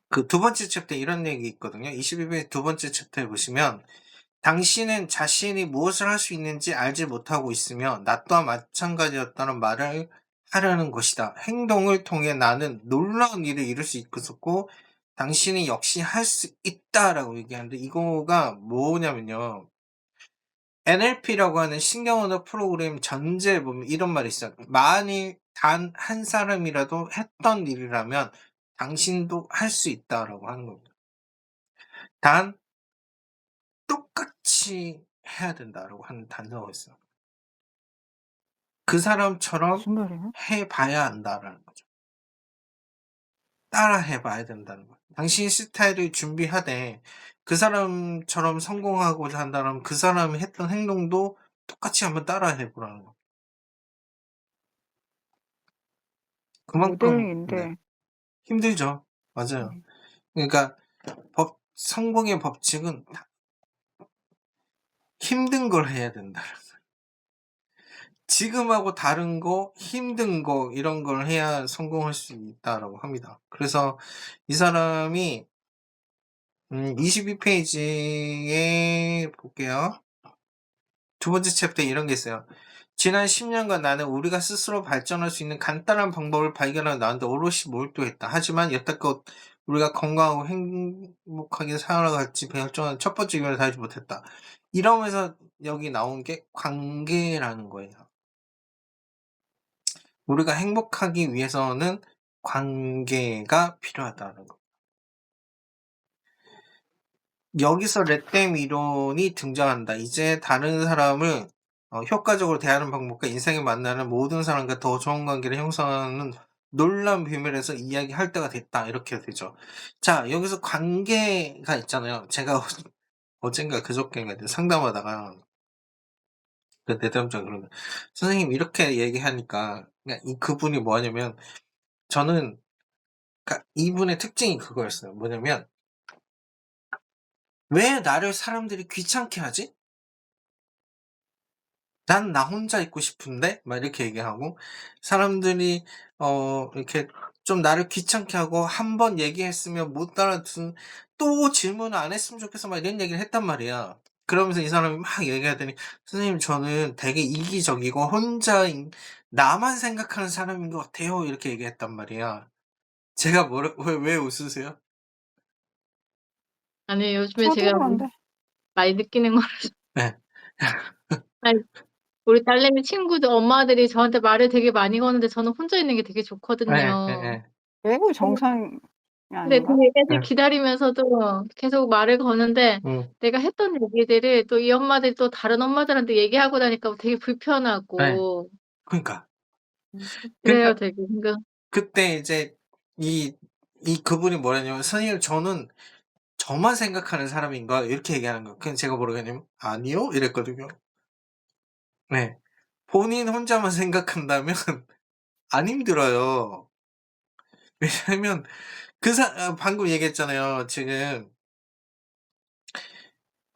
그 두 번째 챕터에 이런 얘기 있거든요. 21페이지 두 번째 챕터에 보시면, 당신은 자신이 무엇을 할 수 있는지 알지 못하고 있으며, 나 또한 마찬가지였다는 말을 하려는 것이다. 행동을 통해 나는 놀라운 일을 이룰 수 있었고, 당신이 역시 할 수 있다라고 얘기하는데, 이거가 뭐냐면요. NLP라고 하는 신경언어 프로그램 전제에 보면 이런 말이 있어요. 만일 단 한 사람이라도 했던 일이라면 당신도 할 수 있다라고 하는 겁니다. 단 똑같이 해야 된다라고 하는 단서가 있어요. 그 사람처럼 무슨 말이에요? 해봐야 한다라는 거죠. 따라 해봐야 된다는 거예요. 당신 스타일을 준비하되 그 사람처럼 성공하고자 한다면 그 사람이 했던 행동도 똑같이 한번 따라 해보라는 거예요. 그만큼 네, 모델링인데 힘들죠. 맞아요. 그러니까 성공의 법칙은 힘든 걸 해야 된다. 지금하고 다른 거, 힘든 거 이런 걸 해야 성공할 수 있다라고 합니다. 그래서 이 사람이 22페이지에 볼게요. 두 번째 챕터에 이런 게 있어요. 지난 10년간 나는 우리가 스스로 발전할 수 있는 간단한 방법을 발견하고 나한테 오롯이 몰두했다. 하지만 여태껏 우리가 건강하고 행복하게 살아갈지 결정하는 첫 번째 이유를 다하지 못했다. 이러면서 여기 나온 게 관계라는 거예요. 우리가 행복하기 위해서는 관계가 필요하다는 거. 여기서 렛댐 이론이 등장한다. 이제 다른 사람을 효과적으로 대하는 방법과 인생에 만나는 모든 사람과 더 좋은 관계를 형성하는 놀라운 비밀에서 이야기할 때가 됐다. 이렇게 되죠. 자, 여기서 관계가 있잖아요. 제가 어젠가 그저께인가 상담하다가 그 내담자 그러면 선생님 이렇게 얘기하니까 그분이 뭐 하냐면 저는 이분의 특징이 그거였어요. 뭐냐면 왜 나를 사람들이 귀찮게 하지? 난 나 혼자 있고 싶은데 막 이렇게 얘기하고 사람들이 이렇게 좀 나를 귀찮게 하고 한 번 얘기했으면 못 알아듣는 또 질문을 안 했으면 좋겠어 막 이런 얘기를 했단 말이야. 그러면서 이 사람이 막 얘기하더니 선생님 저는 되게 이기적이고 혼자인 나만 생각하는 사람인 것 같아요. 이렇게 얘기했단 말이야. 제가 왜 웃으세요? 아니, 요즘에 저도 제가 그런데 많이 느끼는 거. 네. 아니, 우리 딸내미 친구들 엄마들이 저한테 말을 되게 많이 거는데 저는 혼자 있는 게 되게 네, 좋거든요. 매우 정상이 근데 아닌가? 그 애들 네. 기다리면서도 계속 말을 거는데 내가 했던 얘기들을 또 이 엄마들이 또 다른 엄마들한테 얘기하고 나니까 되게 네. 불편하고 그러니까. 그래요, 그러니까 되게. 그러니까 그때 이제 그분이 뭐라냐면 선생님 저는 저만 생각하는 사람인가 이렇게 얘기하는 거예요. 그냥 제가 뭐라고 했냐면 아니요 이랬거든요. 네. 본인 혼자만 생각한다면 안 힘들어요. 왜냐면 방금 얘기했잖아요. 지금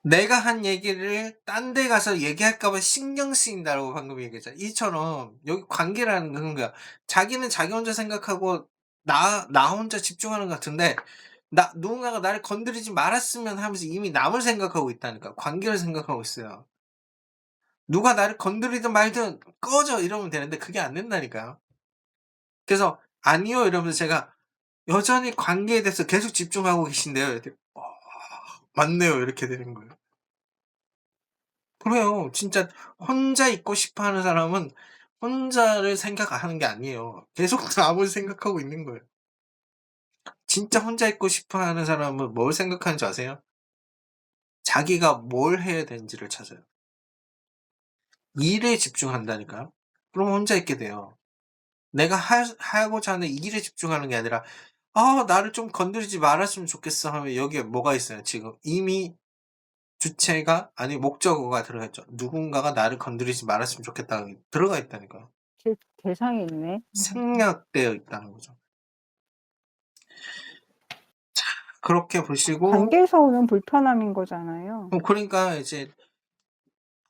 내가 한 얘기를 딴 데 가서 얘기할까 봐 신경 쓰인다라고 방금 얘기했잖아요. 이처럼 여기 관계라는 건 그런 거야. 자기는 자기 혼자 생각하고 나 혼자 집중하는 것 같은데 누군가가 나를 건드리지 말았으면 하면서 이미 남을 생각하고 있다니까. 관계를 생각하고 있어요. 누가 나를 건드리든 말든 꺼져 이러면 되는데 그게 안 된다니까요. 그래서 아니요 이러면서 제가 여전히 관계에 대해서 계속 집중하고 계신데요. 이랬더니 맞네요. 이렇게 되는 거예요. 그래요. 진짜 혼자 있고 싶어 하는 사람은 혼자를 생각 안 하는 게 아니에요. 계속 남을 생각하고 있는 거예요. 진짜 혼자 있고 싶어 하는 사람은 뭘 생각하는지 아세요? 자기가 뭘 해야 되는지를 찾아요. 일에 집중한다니까요. 그럼 혼자 있게 돼요. 내가 하고자 하는 일에 집중하는 게 아니라 나를 좀 건드리지 말았으면 좋겠어 하면 여기에 뭐가 있어요 지금. 이미 주체가 아니 목적어가 들어가 있죠. 누군가가 나를 건드리지 말았으면 좋겠다 들어가 있다니까요. 대상이 있네. 생략되어 있다는 거죠. 그렇게 보시고 관계에서 오는 불편함인 거잖아요. 그러니까 이제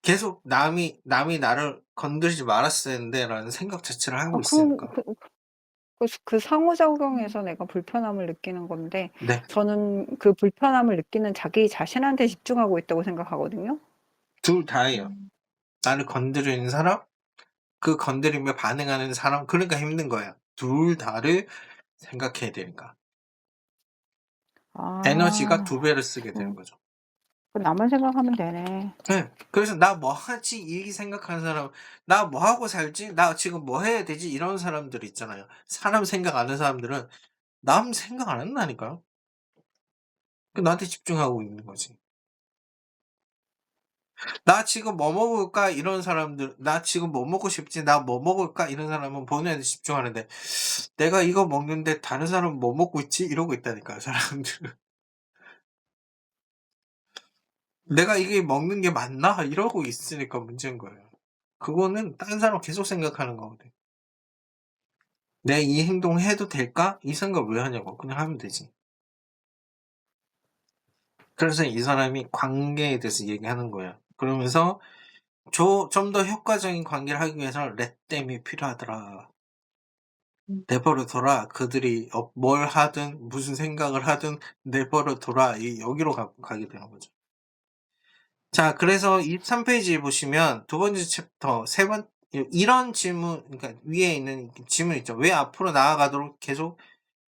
계속 남이 나를 건드리지 말았어야 했는데라는 생각 자체를 하고 있으니까. 그 상호작용에서 내가 불편함을 느끼는 건데 네. 저는 그 불편함을 느끼는 자기 자신한테 집중하고 있다고 생각하거든요. 둘 다예요. 나를 건드리는 사람, 그 건드림에 반응하는 사람, 그러니까 힘든 거예요. 둘 다를 생각해야 되니까. 에너지가 2배를 쓰게 되는 거죠. 나만 생각하면 되네. 네. 그래서 '나 뭐 하지?' 이 생각하는 사람, '나 뭐 하고 살지? 나 지금 뭐 해야 되지?' 이런 사람들 있잖아요. 사람 생각 안 하는 사람들은 남 생각 안 한다니까요. 나한테 집중하고 있는 거지. '나 지금 뭐 먹을까?' 이런 사람들, '나 지금 뭐 먹고 싶지? 나 뭐 먹을까?' 이런 사람은 본인한테 집중하는데 '내가 이거 먹는데 다른 사람은 뭐 먹고 있지?' 이러고 있다니까요, 사람들은. '내가 이게 먹는 게 맞나?' 이러고 있으니까 문제인 거예요. 그거는 딴 사람 계속 생각하는 거거든. '내가 이 행동 해도 될까?' 이 생각 왜 하냐고. 그냥 하면 되지. 그래서 이 사람이 관계에 대해서 얘기하는 거예요. 그러면서 좀 더 효과적인 관계를 하기 위해서는 렛댐이 필요하더라. 내버려 둬라. 그들이 뭘 하든 무슨 생각을 하든 내버려 둬라. 여기로 가게 되는 거죠. 자, 그래서 23페이지 보시면 두 번째 챕터 이런 질문, 그러니까 위에 있는 질문 있죠. 왜 앞으로 나아가도록 계속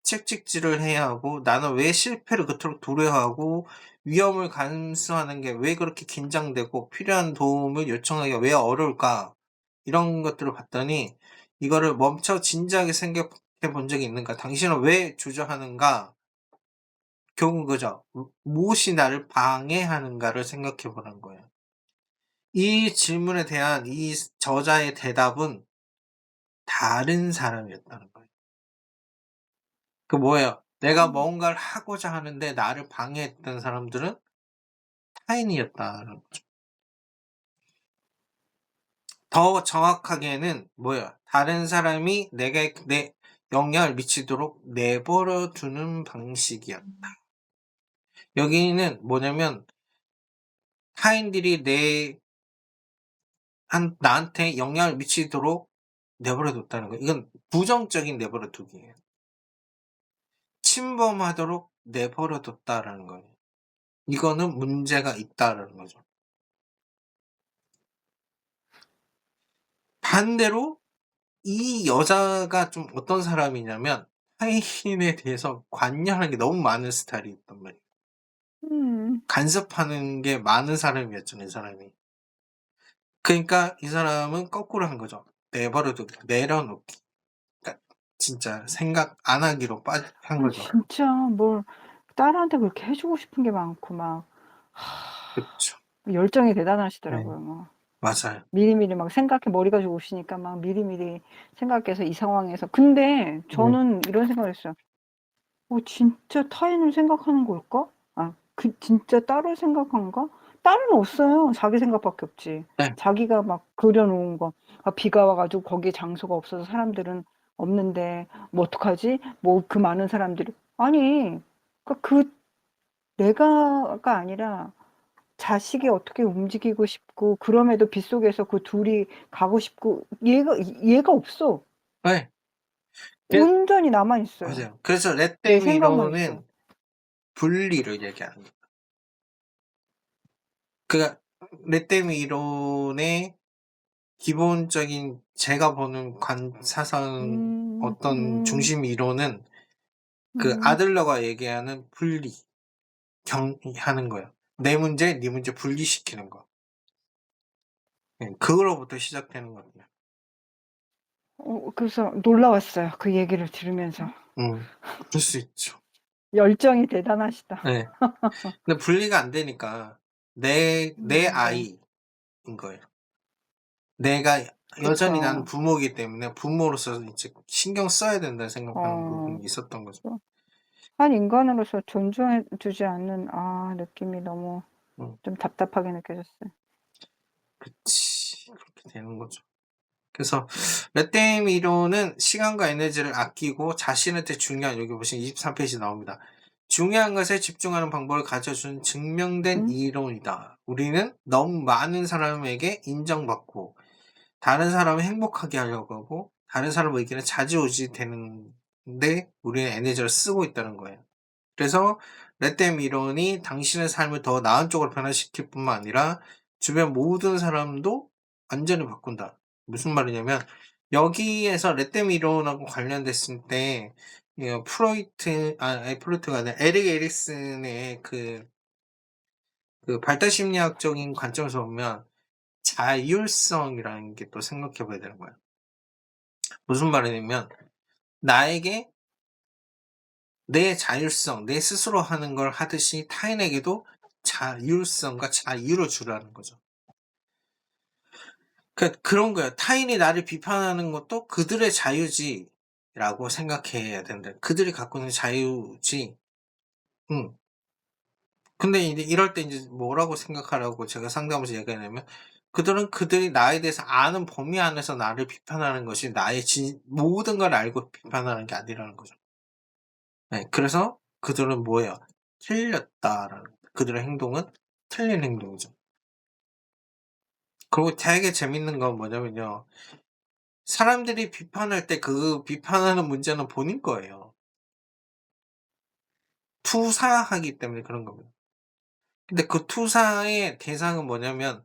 채찍질을 해야 하고, 나는 왜 실패를 그토록 두려워하고, 위험을 감수하는 게 왜 그렇게 긴장되고, 필요한 도움을 요청하기가 왜 어려울까? 이런 것들을 봤더니 이거를 멈춰 진지하게 생각해 본 적이 있는가? 당신은 왜 주저하는가? 결국은 그죠. 무엇이 나를 방해하는가를 생각해 보라는 거예요. 이 질문에 대한 이 저자의 대답은 다른 사람이었다는 거예요. 그 뭐예요? 내가 뭔가를 하고자 하는데 나를 방해했던 사람들은 타인이었다는 거죠. 더 정확하게는 뭐예요? 다른 사람이 내게 내 영향을 미치도록 내버려 두는 방식이었다. 여기는 뭐냐면 타인들이 나한테 영향을 미치도록 내버려 뒀다는 거예요. 이건 부정적인 내버려 두기예요. 침범하도록 내버려 뒀다라는 거예요. 이거는 문제가 있다라는 거죠. 반대로 이 여자가 좀 어떤 사람이냐면 타인에 대해서 관여하는 게 너무 많은 스타일이었단 말이에요. 간섭하는 게 많은 사람이었잖아요, 이 사람이. 그러니까 이 사람은 거꾸로 한 거죠. 내버려두기, 내려놓기. 그러니까 진짜 생각 안 하기로 한 거죠. 진짜 뭘 딸한테 그렇게 해주고 싶은 게 많고 막 그쵸. 열정이 네. 대단하시더라고요. 막 맞아요. 미리미리 막 머리가 좋으시니까 막 미리미리 생각해서 이 상황에서. 근데 저는 이런 생각을 했어요. 진짜 타인을 생각하는 걸까? 진짜 딸을 생각한가? 딸은 없어요. 자기 생각밖에 없지. 네. 자기가 막 그려놓은 거. 비가 와가지고 거기에 장소가 없어서 사람들은 없는데 뭐 어떡하지? 뭐 그 많은 사람들이. 아니, 내가가 아니라 자식이 어떻게 움직이고 싶고, 그럼에도 빗속에서 그 둘이 가고 싶고, 얘가 없어. 네. 온전히 나만 있어요. 맞아요. 그래서 내 렛댐 생각만 있어. 이론은 분리를 얘기하는 거예요. 그러니까 렛댐 이론의 기본적인 제가 보는 사상 어떤 중심 이론은 그 아들러가 얘기하는 분리, 하는 거예요. 내 문제, 네 문제 분리시키는 거. 그거로부터 시작되는 거거든요. 그래서 놀라웠어요. 그 얘기를 들으면서. 그럴 수 있죠. 열정이 대단하시다. 네. 근데 분리가 안 되니까 내 아이인 거예요. 내가 여전히 나는 그쵸. 부모이기 때문에 부모로서 이제 신경 써야 된다는 생각하는 부분이 있었던 거죠. 한 인간으로서 존중해 주지 않는 느낌이 너무 좀 답답하게 느껴졌어요. 그치. 그렇게 되는 거죠. 그래서 렛댐 이론은 시간과 에너지를 아끼고 자신한테 중요한, 여기 보시면 23페이지 나옵니다. 중요한 것에 집중하는 방법을 가져준 증명된 이론이다. 우리는 너무 많은 사람에게 인정받고 다른 사람을 행복하게 하려고 하고 다른 사람 의견에 좌지우지 되는데 우리는 에너지를 쓰고 있다는 거예요. 그래서 렛댐 이론이 당신의 삶을 더 나은 쪽으로 변화시킬 뿐만 아니라 주변 모든 사람도 완전히 바꾼다. 무슨 말이냐면 여기에서 렛댐 이론하고 관련됐을 때 프로이트가 아니라 에릭 에릭슨의 그 발달 심리학적인 관점에서 보면 자율성이라는 게 또 생각해 봐야 되는 거예요. 무슨 말이냐면 나에게 내 자율성, 내 스스로 하는 걸 하듯이 타인에게도 자율성과 자유를 주라는 거죠. 그런 거예요. 타인이 나를 비판하는 것도 그들의 자유지라고 생각해야 된다. 그들이 갖고 있는 자유지. 근데 이제 이럴 때 이제 뭐라고 생각하라고 제가 상담하면서 얘기하냐면 그들은 그들이 나에 대해서 아는 범위 안에서 나를 비판하는 것이 나의 모든 걸 알고 비판하는 게 아니라는 거죠. 네, 그래서 그들은 뭐예요? 틀렸다라는, 그들의 행동은 틀린 행동이죠. 그리고 되게 재밌는 건 뭐냐면요. 사람들이 비판할 때 그 비판하는 문제는 본인 거예요. 투사하기 때문에 그런 겁니다. 근데 그 투사의 대상은 뭐냐면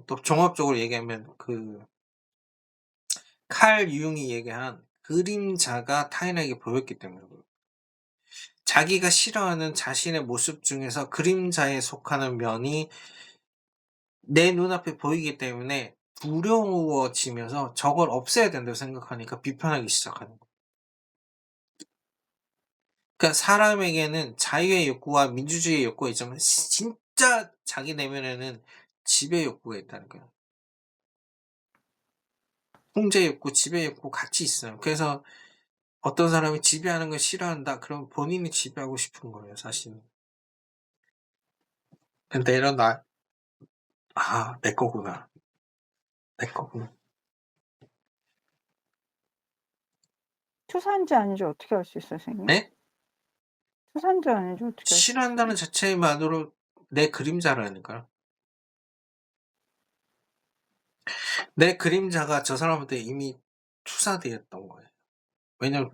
또 종합적으로 얘기하면 칼 융이 얘기한 그림자가 타인에게 보였기 때문에 그래요. 자기가 싫어하는 자신의 모습 중에서 그림자에 속하는 면이 내 눈앞에 보이기 때문에 두려워지면서 저걸 없애야 된다고 생각하니까 비판하기 시작하는 거예요. 그러니까 사람에게는 자유의 욕구와 민주주의의 욕구가 있지만 진짜 자기 내면에는 지배 욕구가 있다는 거예요. 통제 욕구, 지배 욕구 같이 있어요. 그래서 어떤 사람이 지배하는 걸 싫어한다. 그럼 본인이 지배하고 싶은 거예요, 사실은. 근데 이런 내 거구나. 내 거구나. 투사인지 아닌지 어떻게 알 수 있어요, 선생님? 네? 투사인지 아닌지 어떻게 알 수 있어요? 싫어한다는 자체만으로 내 그림자라니까요. 내 그림자가 저 사람한테 이미 투사되었던 거예요. 왜냐면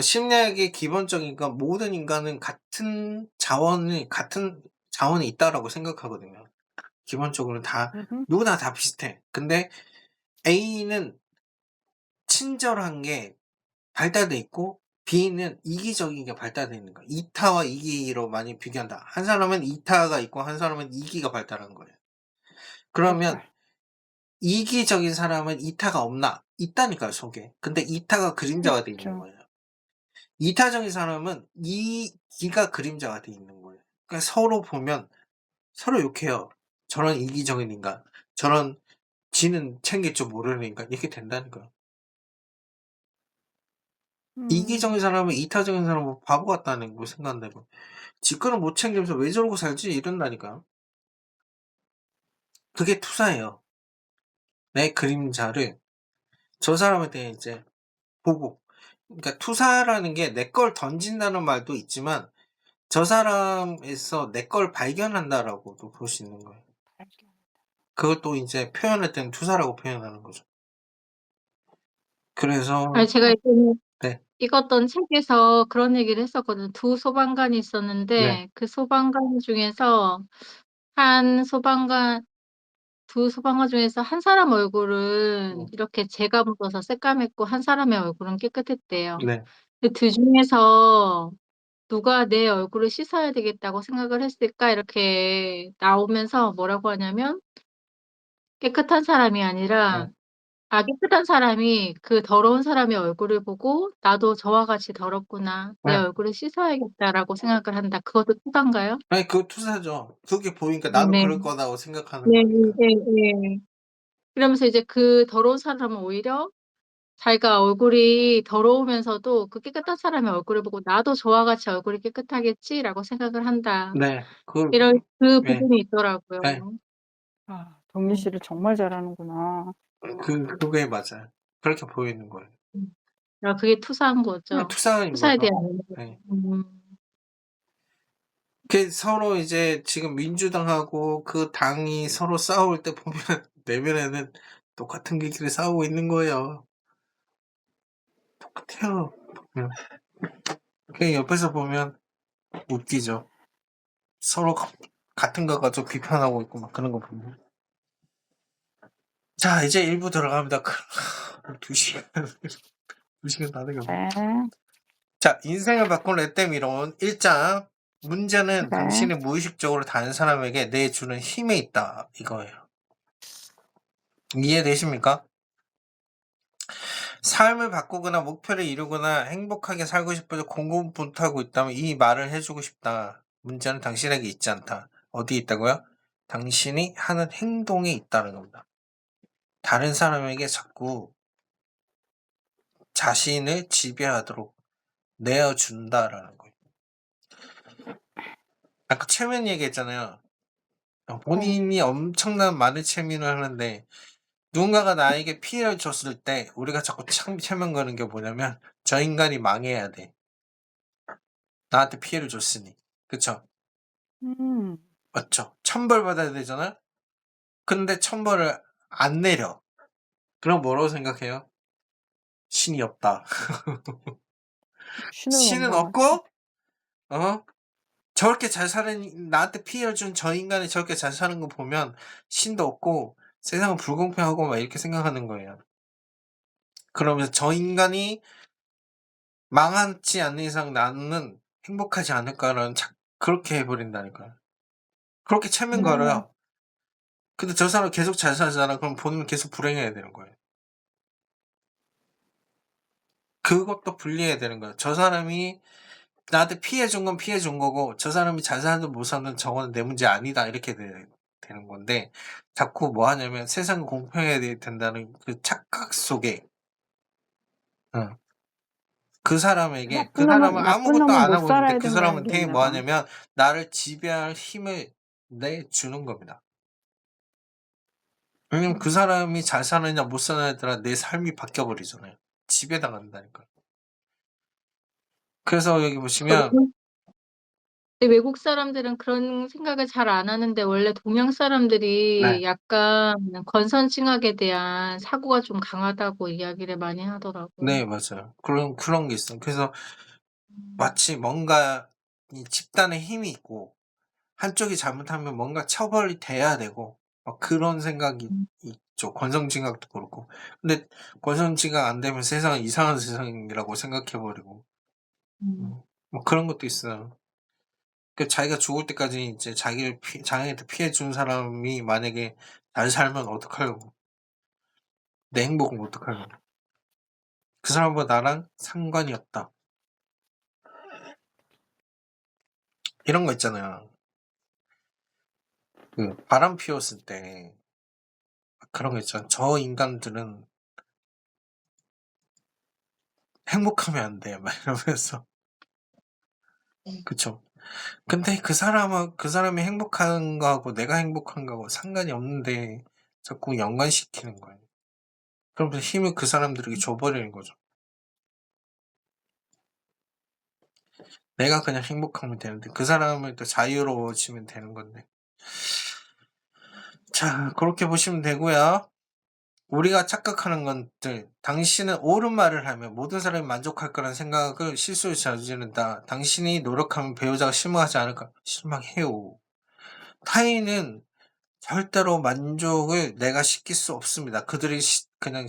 심리학의 기본적인 건 모든 인간은 같은 자원이 있다라고 생각하거든요. 기본적으로는 다 누구나 다 비슷해. 근데 A는 친절한 게 발달돼 있고 B는 이기적인 게 발달돼 있는 거야. 이타와 이기로 많이 비교한다. 한 사람은 이타가 있고 한 사람은 이기가 발달한 거예요. 그러면 이기적인 사람은 이타가 없나? 있다니까요, 속에. 근데 이타가 그림자가 돼 있는 거예요. 이타적인 사람은 이기가 그림자가 돼 있는 거예요. 그러니까 서로 보면 서로 욕해요. 저런 이기적인 인간, 저런 지는 챙길 줄 모르는 인간, 이렇게 된다니까요. 이기적인 사람은 이타적인 사람은 바보 같다는 거 생각한다고. 지 거는 못 챙기면서 왜 저러고 살지? 이런다니까요. 그게 투사예요. 내 그림자를 저 사람한테 이제 보고. 그러니까 투사라는 게 내 걸 던진다는 말도 있지만 저 사람에서 내 걸 발견한다라고도 볼 수 있는 거예요. 그것도 이제 표현할 때는 투사라고 표현하는 거죠. 그래서 아니 제가 예전에 네. 읽었던 책에서 그런 얘기를 했었거든요. 두 소방관이 있었는데 그 소방관 중에서 두 소방관 중에서 한 사람 얼굴은 이렇게 재가 묻어서 새까맸고 한 사람의 얼굴은 깨끗했대요. 네. 그 둘 중에서 누가 내 얼굴을 씻어야 되겠다고 생각을 했을까 이렇게 나오면서 뭐라고 하냐면 깨끗한 사람이 아니라 깨끗한 사람이 그 더러운 사람의 얼굴을 보고 '나도 저와 같이 더럽구나. 내 얼굴을 씻어야겠다.'라고 생각을 한다. 그것도 투사인가요? 아니 그거 투사죠. 그게 보이니까 나도 네. 그럴 거라고 생각하는 거니까. 네네네. 그러면서 이제 그 더러운 사람은 오히려 자기가 얼굴이 더러우면서도 그 깨끗한 사람의 얼굴을 보고 '나도 저와 같이 얼굴이 깨끗하겠지.'라고 생각을 한다. 네. 그 이런 그 네. 부분이 네. 있더라고요. 아, 정리 씨를 정말 잘하는구나. 그게 맞아요. 그렇게 보이는 거예요. 아, 그게 투사한 그냥 거죠. 투사인 투사에 거죠. 대한 네. 음. 서로 이제 지금 민주당하고 그 당이 서로 싸울 때 보면 내면에는 똑같은 길끼리 싸우고 있는 거예요. 똑같아요. 옆에서 보면 웃기죠. 서로 같은 거 가지고 비판하고 있고 막 그런 거 보면. 자, 이제 1부 들어갑니다. 2시간, 2시간 다 돼가고. 네. 자, 인생을 바꾼 레댐 이론 1장. 문제는 네. 당신이 무의식적으로 다른 사람에게 내주는 힘에 있다. 이거예요. 이해되십니까? 삶을 바꾸거나 목표를 이루거나 행복하게 살고 싶어서 공고분투하고 있다면 이 말을 해주고 싶다. 문제는 당신에게 있지 않다. 어디에 있다고요? 당신이 하는 행동에 있다는 겁니다. 다른 사람에게 자꾸 자신을 지배하도록 내어준다라는 거예요. 아까 최면 얘기했잖아요. 본인이 엄청난 많은 최면을 하는데 누군가가 나에게 피해를 줬을 때 우리가 자꾸 최면 거는 게 뭐냐면 저 인간이 망해야 돼. 나한테 피해를 줬으니. 그쵸? 맞죠? 천벌 받아야 되잖아요? 근데 천벌을 안 내려. 그럼 뭐라고 생각해요? 신이 없다. 신은 없고, 저렇게 잘 사는, 나한테 피해를 준 저 인간이 저렇게 잘 사는 거 보면 신도 없고 세상은 불공평하고 막 이렇게 생각하는 거예요. 그러면서 저 인간이 망하지 않는 이상 나는 행복하지 않을까라는 그렇게 해버린다니까요. 그렇게 체면 걸어요. 근데 저 사람 계속 잘 살잖아. 그럼 본인은 계속 불행해야 되는 거예요. 그것도 분리해야 되는 거예요. 저 사람이 나한테 피해 준 건 피해 준 거고 저 사람이 잘 사는 못 사는 저거는 내 문제 아니다 이렇게 되는 건데 자꾸 뭐 하냐면 세상은 공평해야 된다는 그 착각 속에 그 사람에게 그 사람은 나쁜 아무것도 놈은 안 못 하고 있는데 살아야 그 된다는 게 사람한테 있나 뭐 봐. 하냐면 나를 지배할 힘을 내주는 겁니다. 왜냐면 그 사람이 잘 사느냐 못 사느냐에 따라 내 삶이 바뀌어버리잖아요. 지배당한다니까. 그래서 여기 보시면 외국 사람들은 그런 생각을 잘 안 하는데 원래 동양 사람들이 네. 약간 권선징악에 대한 사고가 좀 강하다고 이야기를 많이 하더라고요. 네, 맞아요. 그런 게 있어요. 그래서 마치 뭔가 이 집단의 힘이 있고 한쪽이 잘못하면 뭔가 처벌이 돼야 되고 막 그런 생각이 있죠. 권선징악도 그렇고. 근데 권선징악 안 되면 세상은 이상한 세상이라고 생각해버리고 뭐 그런 것도 있어요. 자기가 죽을 때까지 이제 자기한테 피해 준 사람이 만약에 잘 살면 어떡하려고. 내 행복은 어떡하려고. 그 사람과 나랑 상관이 없다. 이런 거 있잖아요. 바람 피웠을 때 그런 거 있잖아요. 저 인간들은 행복하면 안 돼. 막 이러면서. 그쵸. 근데 그 사람이 행복한 거하고 내가 행복한 거하고 상관이 없는데 자꾸 연관시키는 거예요. 그러면서 힘을 그 사람들에게 줘버리는 거죠. 내가 그냥 행복하면 되는데 그 사람을 또 자유로워지면 되는 건데. 자, 그렇게 보시면 되고요. 우리가 착각하는 것들, 당신은 옳은 말을 하면 모든 사람이 만족할 거라는 생각을 실수로 저지른다. 당신이 노력하면 배우자가 실망하지 않을까? 실망해요. 타인은 절대로 만족을 내가 시킬 수 없습니다. 그들이 그냥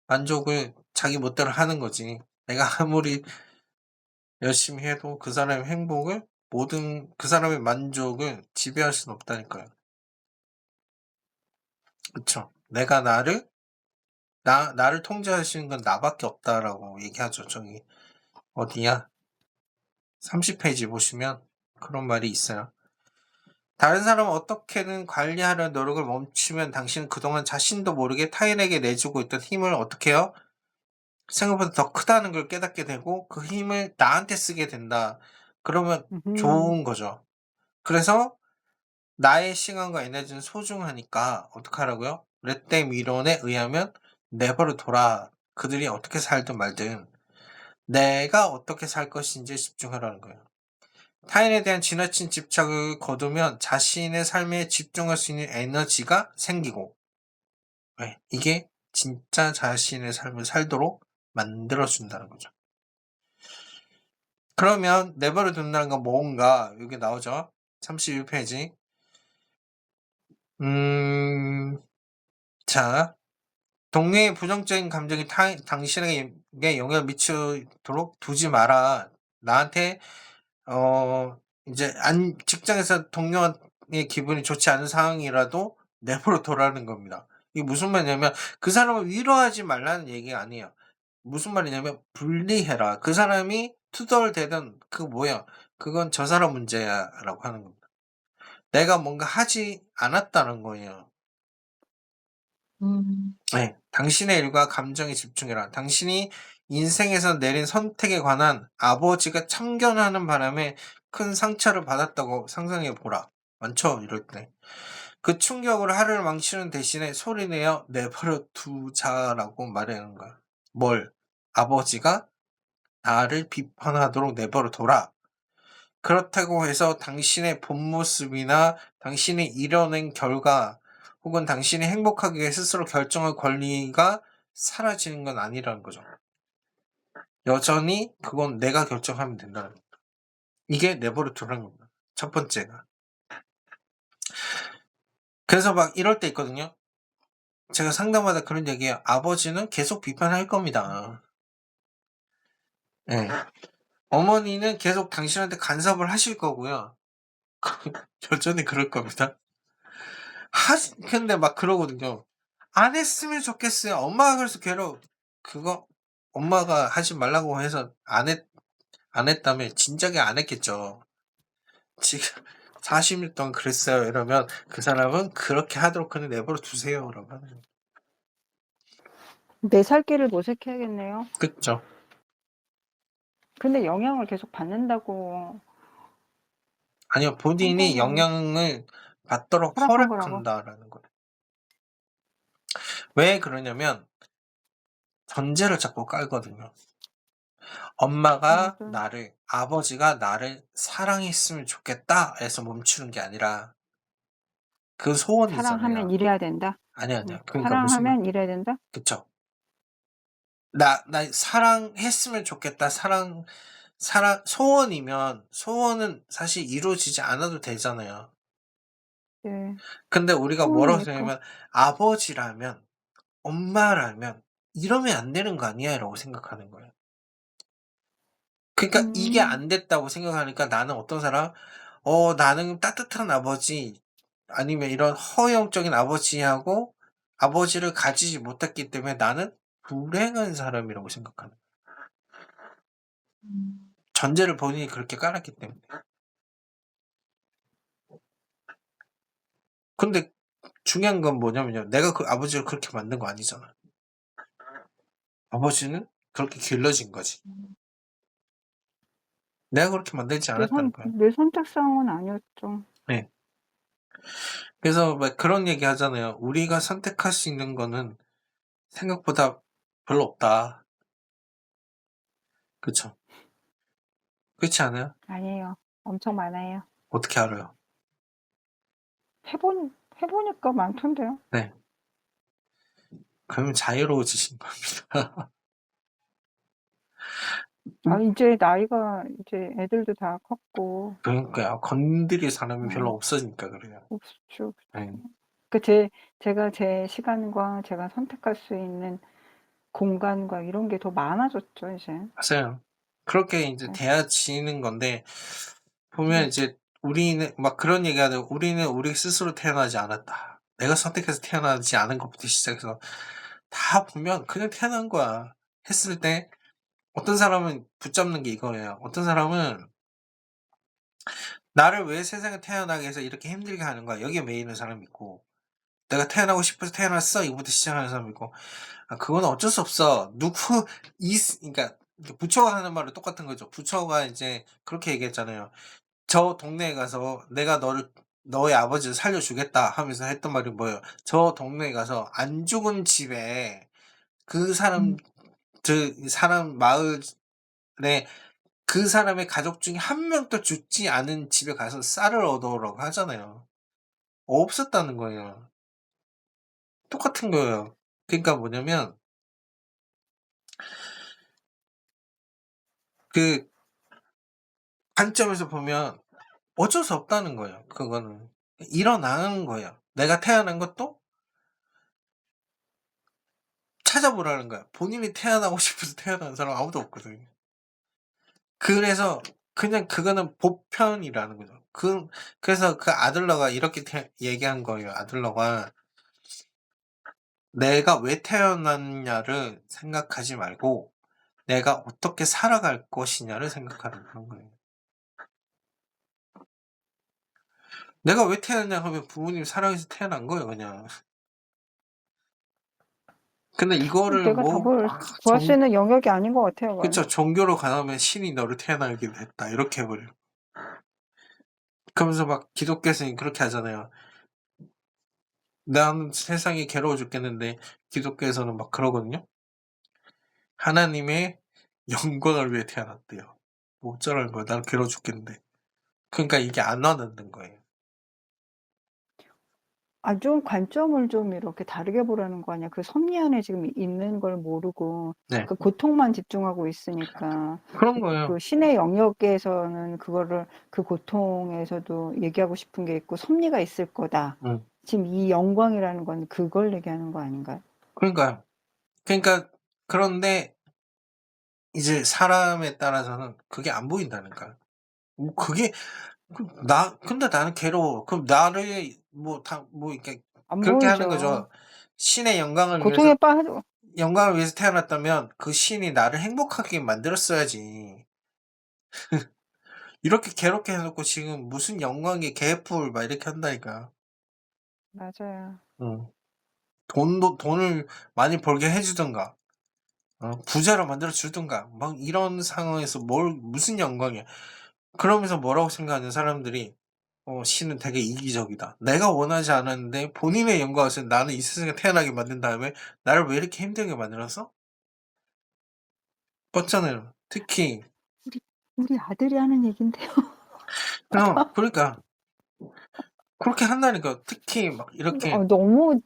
만족을 자기 멋대로 하는 거지. 내가 아무리 열심히 해도 그 사람의 행복을 그 사람의 만족을 지배할 수는 없다니까요. 그쵸? 내가 나를 통제할 수 있는 건 나밖에 없다라고 얘기하죠. 저기 어디야? 30페이지 보시면 그런 말이 있어요. 다른 사람을 어떻게든 관리하려 노력을 멈추면 당신은 그동안 자신도 모르게 타인에게 내주고 있던 힘을 어떻게 해요? 생각보다 더 크다는 걸 깨닫게 되고 그 힘을 나한테 쓰게 된다. 그러면 음흠. 좋은 거죠. 그래서 나의 시간과 에너지는 소중하니까 어떡하라고요? 렛데 미론에 의하면 내버려둬라. 그들이 어떻게 살든 말든 내가 어떻게 살 것인지에 집중하라는 거예요. 타인에 대한 지나친 집착을 거두면 자신의 삶에 집중할 수 있는 에너지가 생기고 이게 진짜 자신의 삶을 살도록 만들어준다는 거죠. 그러면 내버려 둔다는 건 뭔가 여기 나오죠. 31페이지. 자, 동료의 부정적인 감정이 당신에게 영향을 미치도록 두지 마라. 나한테 이제 직장에서 동료의 기분이 좋지 않은 상황이라도 내버려 둬라는 겁니다. 이게 무슨 말이냐면 그 사람을 위로하지 말라는 얘기가 아니에요. 무슨 말이냐면 분리해라. 그 사람이 투덜대든 뭐야. 그건 저 사람 문제야라고 하는 겁니다. 내가 뭔가 하지 않았다는 거예요. 네. 당신의 일과 감정에 집중해라. 당신이 인생에서 내린 선택에 관한 아버지가 참견하는 바람에 큰 상처를 받았다고 상상해 보라. 많죠, 이럴 때. 그 충격으로 하루를 망치는 대신에 소리내어 내버려 두자라고 말하는 거야. 뭘? 아버지가 나를 비판하도록 내버려 둬라. 그렇다고 해서 당신의 본 모습이나 당신이 이뤄낸 결과 혹은 당신이 행복하기 위해 스스로 결정할 권리가 사라지는 건 아니라는 거죠. 여전히 그건 내가 결정하면 된다는 겁니다. 이게 내버려 두라는 겁니다. 첫 번째가. 그래서 막 이럴 때 있거든요. 제가 상담하다 그런 얘기해요. 아버지는 계속 비판할 겁니다. 네. 어머니는 계속 당신한테 간섭을 하실 거고요. 여전히 그럴 겁니다. 근데 막 그러거든요. 안 했으면 좋겠어요. 엄마가 그래서 그거 엄마가 하지 말라고 해서 안 했다면 진작에 안 했겠죠. 지금 40일 동안 그랬어요. 이러면 그 사람은 그렇게 하도록 그냥 내버려 두세요. 라고 하는 거예요. 내 살 길을 모색해야겠네요. 그쵸. 근데 영향을 계속 받는다고 아니요. 본인이 상관은 영향을 받도록 허락한 거라고? 허락한다라는 거예요. 왜 그러냐면 전제를 자꾸 깔거든요. 엄마가 맞아요. 아버지가 나를 사랑했으면 좋겠다 해서 멈추는 게 아니라 그 소원이잖아요. 사랑하면 이래야 된다? 아니야. 그러니까 사랑하면 이래야 된다? 그쵸. 나 사랑했으면 좋겠다. 소원이면 소원은 사실 이루어지지 않아도 되잖아요. 네. 근데 우리가 뭐라고 소원이니까. 생각하면 아버지라면, 엄마라면 이러면 안 되는 거 아니야? 라고 생각하는 거예요. 그러니까 이게 안 됐다고 생각하니까 나는 어떤 사람, 나는 따뜻한 아버지, 아니면 이런 허영적인 아버지하고 아버지를 가지지 못했기 때문에 나는 불행한 사람이라고 생각하는 거예요. 전제를 본인이 그렇게 깔았기 때문에. 근데 중요한 건 뭐냐면요. 내가 그 아버지를 그렇게 만든 거 아니잖아. 아버지는 그렇게 길러진 거지. 내가 그렇게 만들지 않았다는 거야. 내 선택사항은 아니었죠. 네. 그래서 막 그런 얘기 하잖아요. 우리가 선택할 수 있는 거는 생각보다 별로 없다. 그쵸? 그렇지 않아요? 아니에요. 엄청 많아요. 어떻게 알아요? 해보니까 많던데요. 네. 그러면 자유로워지신 겁니다. 이제 나이가, 이제 애들도 다 컸고. 그러니까요. 건드릴 사람이 별로 없어지니까 그래요. 없죠. 네. 제가 제 시간과 제가 선택할 수 있는 공간과 이런 게 더 많아졌죠, 이제. 맞아요. 그렇게 이제 네. 돼야지는 건데, 보면 이제 우리는 막 그런 얘기 하죠. 우리는 우리 스스로 태어나지 않았다. 내가 선택해서 태어나지 않은 것부터 시작해서 다 보면 그냥 태어난 거야. 했을 때 어떤 사람은 붙잡는 게 이거예요. 어떤 사람은 나를 왜 세상에 태어나게 해서 이렇게 힘들게 하는 거야. 여기에 매이는 사람이 있고, 내가 태어나고 싶어서 태어났어. 이거부터 시작하는 사람이 있고, 그건 어쩔 수 없어. 그러니까 부처가 하는 말은 똑같은 거죠. 부처가 이제 그렇게 얘기했잖아요. 저 동네에 가서 내가 너의 아버지를 살려주겠다 하면서 했던 말이 뭐예요? 저 동네에 가서 안 죽은 집에 그 사람 마을에 그 사람의 가족 중에 한 명도 죽지 않은 집에 가서 쌀을 얻어오라고 하잖아요. 없었다는 거예요. 똑같은 거예요. 그러니까 뭐냐면 그 관점에서 보면 어쩔 수 없다는 거예요. 그거는 일어나는 거예요. 내가 태어난 것도 찾아보라는 거야. 본인이 태어나고 싶어서 태어난 사람 아무도 없거든요. 그래서 그냥 그거는 보편이라는 거죠. 그래서 그 아들러가 이렇게 얘기한 거예요. 아들러가 내가 왜 태어났냐를 생각하지 말고 내가 어떻게 살아갈 것이냐를 생각하는 거예요. 내가 왜 태어났냐 하면 부모님 사랑해서 태어난 거예요, 그냥. 근데 이거를 내가 답을 구할 수 있는 영역이 아닌 것 같아요. 그건. 그쵸. 종교로 가면 신이 너를 태어나게 했다. 이렇게 해버려요. 그러면서 막 기독교 스님 그렇게 하잖아요. 난 세상이 괴로워 죽겠는데 기독교에서는 막 그러거든요. 하나님의 영광을 위해 태어났대요. 뭐 어쩌라는 거야. 난 괴로워 죽겠는데. 그러니까 이게 안 와닿는 거예요. 좀 관점을 좀 이렇게 다르게 보라는 거 아니야. 그 섭리 안에 지금 있는 걸 모르고 네. 그 고통만 집중하고 있으니까 그런 거예요. 그 신의 영역에서는 그거를 그 고통에서도 얘기하고 싶은 게 있고 섭리가 있을 거다. 지금 이 영광이라는 건 그걸 얘기하는 거 아닌가요? 그러니까요. 그러니까 그런데 이제 사람에 따라서는 그게 안 보인다니까요. 뭐 그게 근데 나는 괴로워. 그럼 나를 이렇게 안 그렇게 하는 보이죠. 거죠. 신의 영광을 고통에 빠져. 위해서 태어났다면 그 신이 나를 행복하게 만들었어야지. 이렇게 괴롭게 해놓고 지금 무슨 영광의 개뿔 막 이렇게 한다니까. 맞아요. 돈을 많이 벌게 해주던가, 부자로 만들어 주던가, 막 이런 상황에서 무슨 영광이야. 그러면서 뭐라고 생각하는 사람들이, 신은 되게 이기적이다. 내가 원하지 않았는데 본인의 영광을 위해서 나는 이 세상에 태어나게 만든 다음에 나를 왜 이렇게 힘들게 만들었어? 뻗잖아요. 특히. 우리 아들이 하는 얘긴데요. 그러니까. 그렇게 한다니까. 특히 막 이렇게. 너무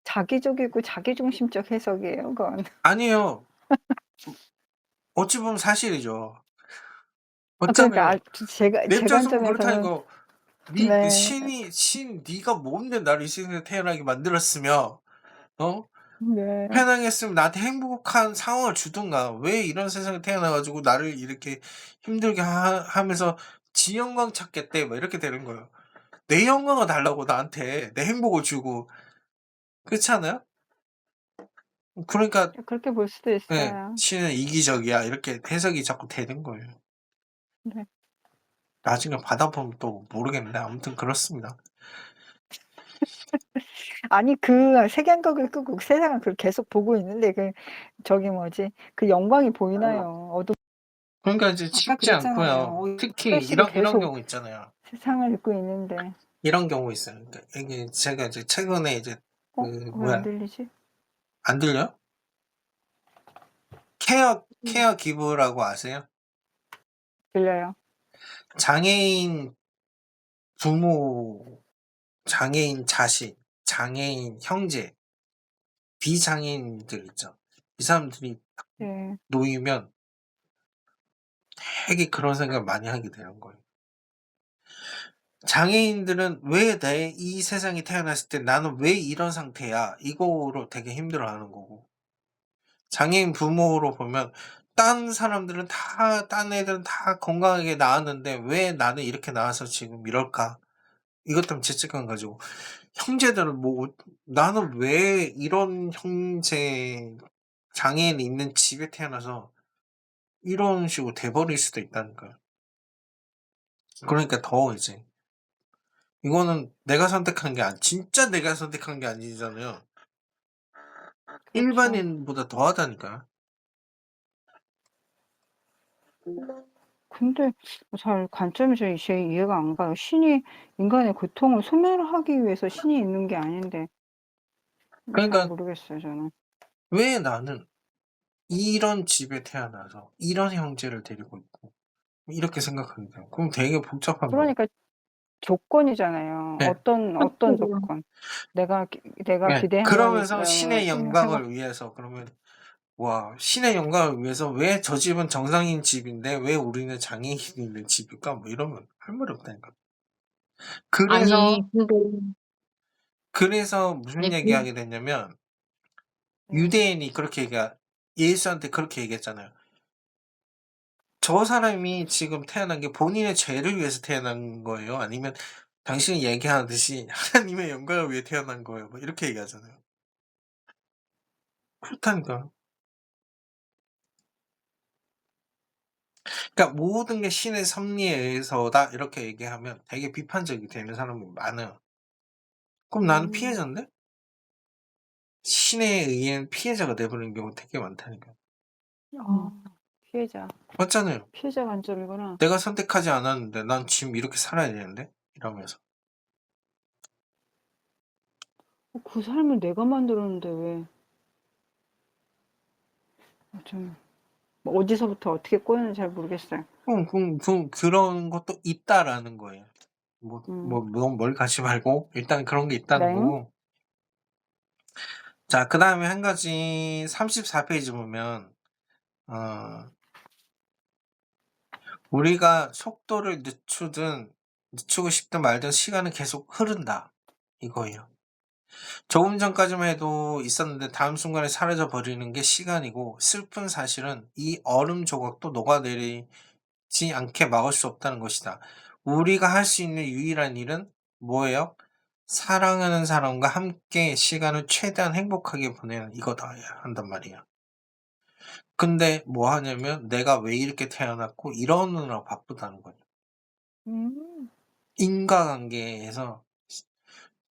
자기적이고 자기중심적 해석이에요, 그건. 아니에요. 어찌 보면 사실이죠. 그러니까 맞잖아요. 제 내 입장에서 관점에서는 그렇다니까. 네. 네가 뭔데 나를 이 세상에 태어나게 만들었으며, 네. 편하겠으면 나한테 행복한 상황을 주든가. 왜 이런 세상에 태어나가지고 나를 이렇게 힘들게 하면서 지 영광 찾겠대. 막 이렇게 되는 거예요. 내 영광을 달라고 나한테 내 행복을 주고. 그렇지 않아요? 그러니까 그렇게 볼 수도 네, 있어요. 신은 이기적이야. 이렇게 해석이 자꾸 되는 거예요. 네. 나중에 받아보면 또 모르겠는데 아무튼 그렇습니다. 아니 그 색연극을 끄고 세상을 계속 보고 있는데 그 영광이 보이나요? 그러니까 이제 아까 쉽지 그랬잖아요. 않고요. 특히 클래식을 이런 계속 경우 있잖아요. 세상을 읽고 있는데 이런 경우 있어요. 그러니까 이게 제가 이제 최근에 이제 왜 안 들리지? 안 들려요? 케어 기브라고 아세요? 들려요. 장애인 부모, 장애인 자식, 장애인 형제, 비장애인들 있죠. 이 사람들이 네. 놓이면 되게 그런 생각을 많이 하게 되는 거예요. 장애인들은 왜 이 세상에 태어났을 때 나는 왜 이런 상태야? 이거로 되게 힘들어하는 거고. 장애인 부모로 보면 딴 애들은 다 건강하게 낳았는데 왜 나는 이렇게 낳아서 지금 이럴까? 이것 때문에 죄책감 가지고. 형제들은 나는 왜 이런 장애인이 있는 집에 태어나서 이런 식으로 돼버릴 수도 있다니까요. 그러니까 더 이제 이거는 내가 선택한 게 진짜 내가 선택한 게 아니잖아요. 그렇죠. 일반인보다 더하다니까요. 근데 잘 관점이 제 이해가 안 가요. 신이 인간의 고통을 소멸하기 위해서 신이 있는 게 아닌데 잘 그러니까 모르겠어요, 저는. 왜 나는 이런 집에 태어나서 이런 형제를 데리고 있고 이렇게 생각하는데요. 그럼 되게 복잡한 거예요. 그러니까 조건이잖아요. 네. 어떤 조건. 내가 네. 기대하는 그러면서 신의 생각 영광을 위해서 그러면 와 신의 영광을 위해서 왜 저 집은 정상인 집인데 왜 우리는 장애인이 있는 집일까? 뭐 이러면 할 말이 없다니까. 아니, 그래서 근데 무슨 아니, 얘기하게 됐냐면 유대인이 그렇게 예수한테 그렇게 얘기했잖아요. 저 사람이 지금 태어난 게 본인의 죄를 위해서 태어난 거예요? 아니면 당신이 얘기하듯이 하나님의 영광을 위해 태어난 거예요? 뭐 이렇게 얘기하잖아요. 그렇다니까요. 그러니까 모든 게 신의 섭리에 의해서다 이렇게 얘기하면 되게 비판적이 되는 사람이 많아요. 그럼 나는 피해자인데? 신에 의한 피해자가 돼버리는 경우가 되게 많다니까요. 피해자. 맞잖아요. 피해자 관점이구나. 내가 선택하지 않았는데 난 지금 이렇게 살아야 되는데? 이러면서. 그 삶을 내가 만들었는데 왜? 좀 뭐 어디서부터 어떻게 꼬였는지 잘 모르겠어요. 그런 것도 있다라는 거예요. 너무 멀리 가지 말고 일단 그런 게 있다는 네. 거고. 자, 그 다음에 한 가지 34페이지 보면 우리가 속도를 늦추고 싶든 말든 시간은 계속 흐른다. 이거예요. 조금 전까지만 해도 있었는데 다음 순간에 사라져 버리는 게 시간이고 슬픈 사실은 이 얼음 조각도 녹아내리지 않게 막을 수 없다는 것이다. 우리가 할 수 있는 유일한 일은 뭐예요? 사랑하는 사람과 함께 시간을 최대한 행복하게 보내는 이거다 한단 말이에요. 근데 뭐 하냐면 내가 왜 이렇게 태어났고 이러느라 바쁘다는 거예요. 인과관계에서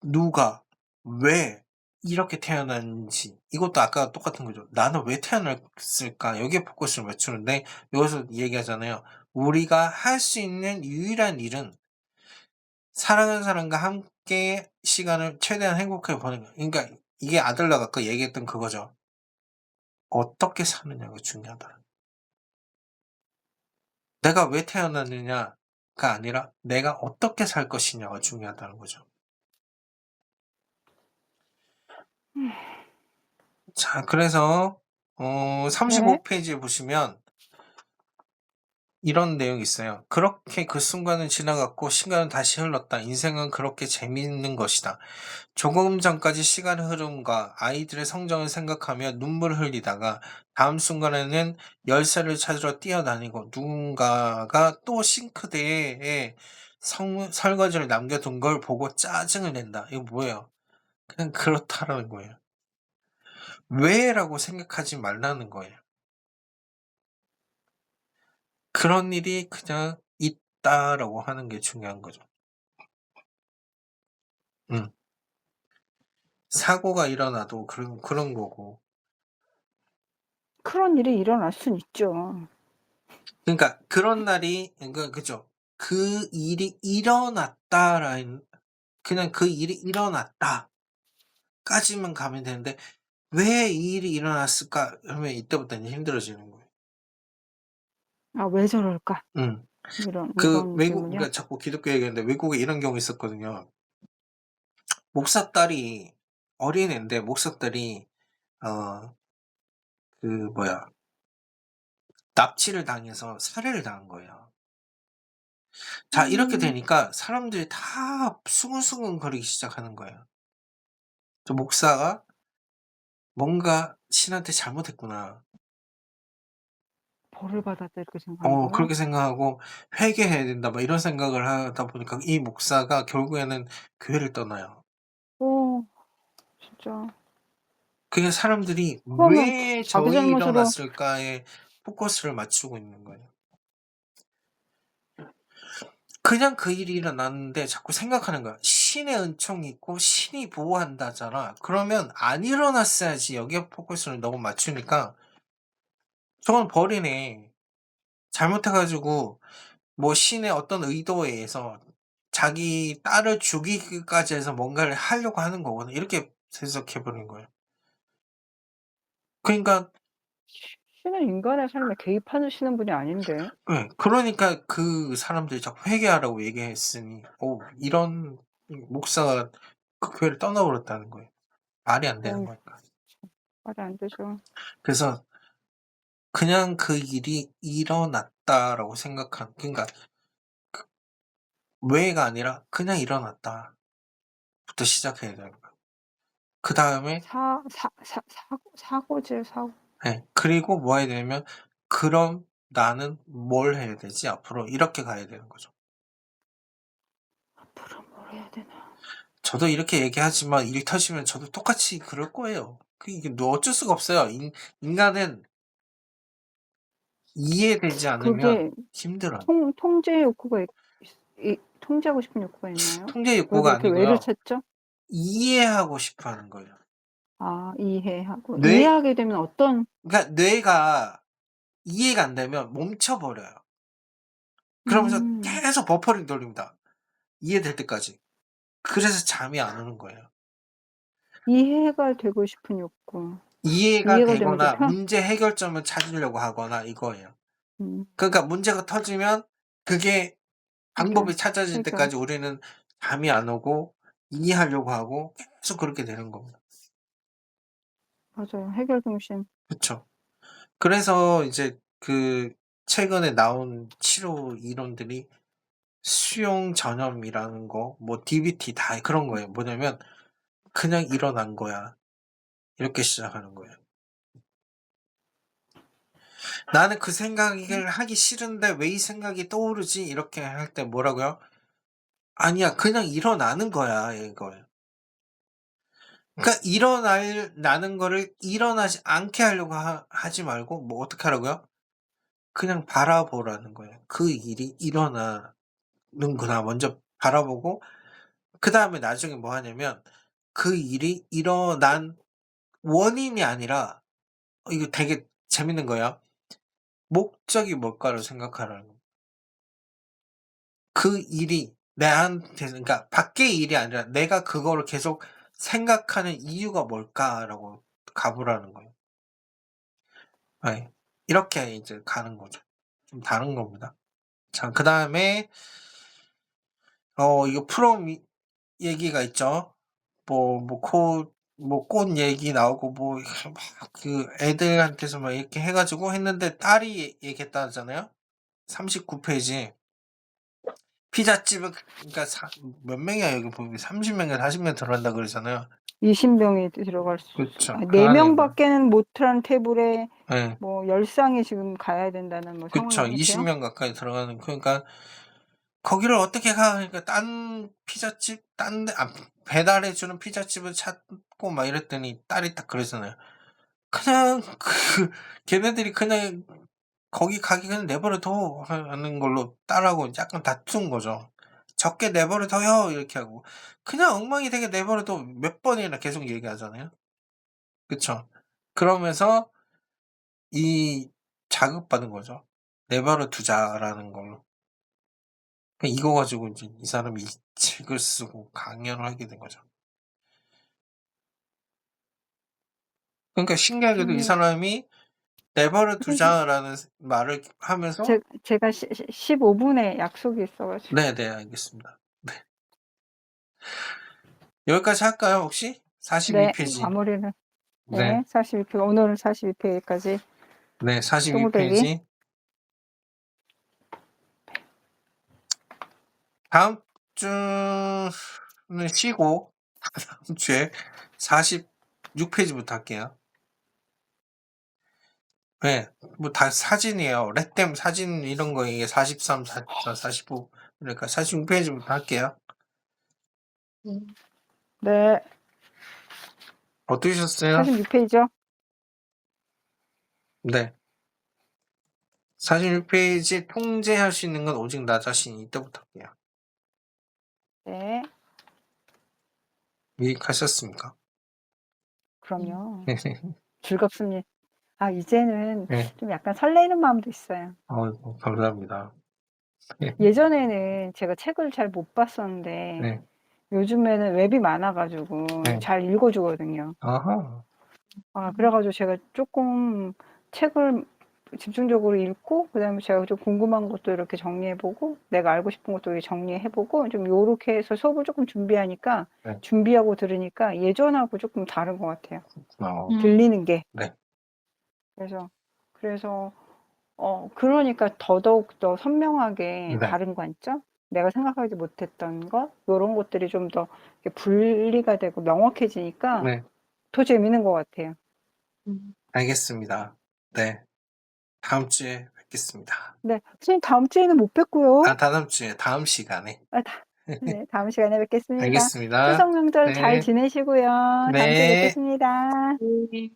누가 왜 이렇게 태어났는지 이것도 아까 똑같은 거죠. 나는 왜 태어났을까? 여기에 포커스를 맞추는데 여기서 얘기하잖아요. 우리가 할 수 있는 유일한 일은 사랑하는 사람과 함께 시간을 최대한 행복하게 보내는 거예요. 그러니까 이게 아들러가 아까 얘기했던 그거죠. 어떻게 사느냐가 중요하다. 내가 왜 태어났느냐가 아니라 내가 어떻게 살 것이냐가 중요하다는 거죠. 자, 그래서 35페이지에 보시면 이런 내용이 있어요. 그렇게 그 순간은 지나갔고 시간은 다시 흘렀다. 인생은 그렇게 재미있는 것이다. 조금 전까지 시간의 흐름과 아이들의 성장을 생각하며 눈물을 흘리다가 다음 순간에는 열쇠를 찾으러 뛰어다니고 누군가가 또 싱크대에 설거지를 남겨둔 걸 보고 짜증을 낸다. 이거 뭐예요? 그냥 그렇다라는 거예요. 왜라고 생각하지 말라는 거예요. 그런 일이 그냥 있다라고 하는 게 중요한 거죠. 사고가 일어나도 그런 거고. 그런 일이 일어날 순 있죠. 그러니까 그런 날이 그죠. 그 일이 일어났다라는 그냥 그 일이 일어났다까지만 가면 되는데 왜 이 일이 일어났을까? 그러면 이때부터는 힘들어지는 거예요. 왜 저럴까? 음. 이런 외국 질문이요? 그러니까 자꾸 기독교 얘기하는데 외국에 이런 경우 있었거든요. 목사 딸이 어린애인데 목사 딸이 납치를 당해서 살해를 당한 거예요. 자, 이렇게 되니까 사람들이 다 수근수근거리기 시작하는 거예요. 저 목사가 뭔가 신한테 잘못했구나. 벌을 받았다 이렇게 생각하는 거예요? 그렇게 생각하고 회개해야 된다 막 이런 생각을 하다 보니까 이 목사가 결국에는 교회를 떠나요. 진짜. 그게 사람들이 그러면 왜 저 자기 일이 잘못으로 일어났을까에 포커스를 맞추고 있는 거예요. 그냥 그 일이 일어났는데 자꾸 생각하는 거야. 신의 은총이 있고 신이 보호한다잖아. 그러면 안 일어났어야지. 여기에 포커스를 너무 맞추니까 저건 버리네. 잘못해 가지고 뭐 신의 어떤 의도에 의해서 자기 딸을 죽이기까지 해서 뭔가를 하려고 하는 거거든. 이렇게 해석해 버린 거예요. 그러니까 신은 인간의 삶에 개입하시는 분이 아닌데. 예. 그러니까 그 사람들이 자꾸 회개하라고 얘기했으니 이런 목사가 그 교회를 떠나버렸다는 거예요. 말이 안 되는 어이, 거니까. 말이 안 되죠. 그래서 그냥 그 일이 일어났다라고 생각한 그러니까 왜가 아니라 그냥 일어났다부터 시작해야 되는 거예요. 그다음에 사고지, 사고. 예. 그리고 뭐 해야 되냐면 그럼 나는 뭘 해야 되지 앞으로? 이렇게 가야 되는 거죠. 앞으로 뭘 해야 되나. 저도 이렇게 얘기하지만 일 터지면 저도 똑같이 그럴 거예요. 이게 어쩔 수가 없어요. 인간은 이해되지 않으면 그게 힘들어요. 통제 욕구가 통제하고 싶은 욕구가 있나요? 통제 왜 욕구가 그렇게 왜를 아니고요. 찾죠? 이해하고 싶어 하는 거예요. 아, 이해하고. 뇌 이해하게 되면 어떤, 그러니까 뇌가 이해가 안 되면 멈춰 버려요. 그러면서 계속 버퍼링 돌립니다. 이해될 때까지. 그래서 잠이 안 오는 거예요. 이해가 되고 싶은 욕구. 이해가 이해가 되면 좀 되거나 문제 해결점을 찾으려고 하거나 이거예요. 그러니까 문제가 터지면 그게 방법이 찾아질 해결. 때까지 우리는 잠이 안 오고 이해하려고 하고 계속 그렇게 되는 겁니다. 맞아요. 해결 중심. 그쵸. 그래서 이제 그 최근에 나온 치료 이론들이 수용 전염이라는 거, 뭐 DBT 다 그런 거예요. 뭐냐면 그냥 일어난 거야. 이렇게 시작하는 거예요. 나는 그 생각을 하기 싫은데 왜 이 생각이 떠오르지? 이렇게 할 때 뭐라고요? 아니야, 그냥 일어나는 거야, 이거예요. 그러니까 나는 거를 일어나지 않게 하려고 하지 말고 뭐 어떻게 하라고요? 그냥 바라보라는 거예요. 그 일이 일어나는구나 먼저 바라보고 그다음에 나중에 뭐 하냐면 그 일이 일어난 원인이 아니라 이거 되게 재밌는 거예요. 목적이 뭘까를 생각하라는 거예요. 그 일이 내한테 그러니까 밖의 일이 아니라 내가 그거를 계속 생각하는 이유가 뭘까라고 가보라는 거예요. 네. 이렇게 이제 가는 거죠. 좀 다른 겁니다. 자, 그다음에 이거 프롬 얘기가 있죠. 꽃 얘기 나오고 그 애들한테서 막 이렇게 해 가지고 했는데 딸이 얘기했다잖아요. 39페이지. 피자집은 그러니까 몇 명이야 여기 보면 30명인가 40명 들어간다 그러잖아요. 20명이 들어갈 수. 그쵸. 4명밖에는 못한 테이블에 네. 뭐 10쌍이 지금 가야 된다는 뭐 상황이 그쵸. 아니세요? 20명 가까이 들어가는 그러니까 거기를 어떻게 가? 그러니까 딴 피자집 배달해 주는 피자집을 찾고 막 이랬더니 딸이 딱 그러잖아요. 그냥 걔네들이 그냥 거기 가기 그냥 내버려 둬 하는 걸로 딸하고 약간 다툰 거죠. "적게 내버려 둬요." 이렇게 하고. 그냥 엉망이 되게 내버려 둬 몇 번이나 계속 얘기하잖아요. 그쵸. 그러면서 자극받은 거죠. "내버려 두자."라는 걸로. 이거 가지고 이제 이 사람이 이 책을 쓰고 강연을 하게 된 거죠. 그러니까 신기하게도 이 사람이 "내버려 두자."라는 말을 하면서 제가 15분에 약속이 있어 가지고. 네네. 알겠습니다. 네. 여기까지 할까요 혹시? 42페이지. 마무리를. 네. 42페이지. 오늘은 42페이지까지. 네. 똥배기. 42페이지. 다음 주는 쉬고 다음 주에 46페이지부터 할게요. 네. 뭐 다 사진이에요. 렛댐 사진 이런 거 이게 43, 44, 45 그러니까 46페이지부터 할게요. 네. 어떠셨어요? 46페이지요? 네. 46페이지 통제할 수 있는 건 오직 나 자신 이때부터 할게요. 네. 유익하셨습니까? 그럼요. 즐겁습니다. 아, 이제는 네. 좀 약간 설레이는 마음도 있어요. 아이고, 감사합니다. 예전에는 제가 책을 잘 못 봤었는데 네. 요즘에는 웹이 많아가지고 네. 잘 읽어주거든요. 아하. 아, 그래가지고 제가 조금 책을 집중적으로 읽고, 그 다음에 제가 좀 궁금한 것도 이렇게 정리해보고, 내가 알고 싶은 것도 이렇게 정리해보고, 좀 요렇게 해서 수업을 조금 준비하니까, 네. 준비하고 들으니까 예전하고 조금 다른 것 같아요. 그렇구나. 들리는 게. 네. 그래서, 그러니까 더더욱 더 선명하게 네. 다른 관점? 내가 생각하지 못했던 것? 요런 것들이 좀 더 분리가 되고 명확해지니까 네. 더 재밌는 것 같아요. 알겠습니다. 네. 다음 주에 뵙겠습니다. 네. 선생님 다음 주에는 못 뵙고요. 아, 다음 주에, 다음 시간에. 네, 다음 시간에 뵙겠습니다. 알겠습니다. 추석 명절 잘 네. 지내시고요. 다음 주에 네. 뵙겠습니다. 네.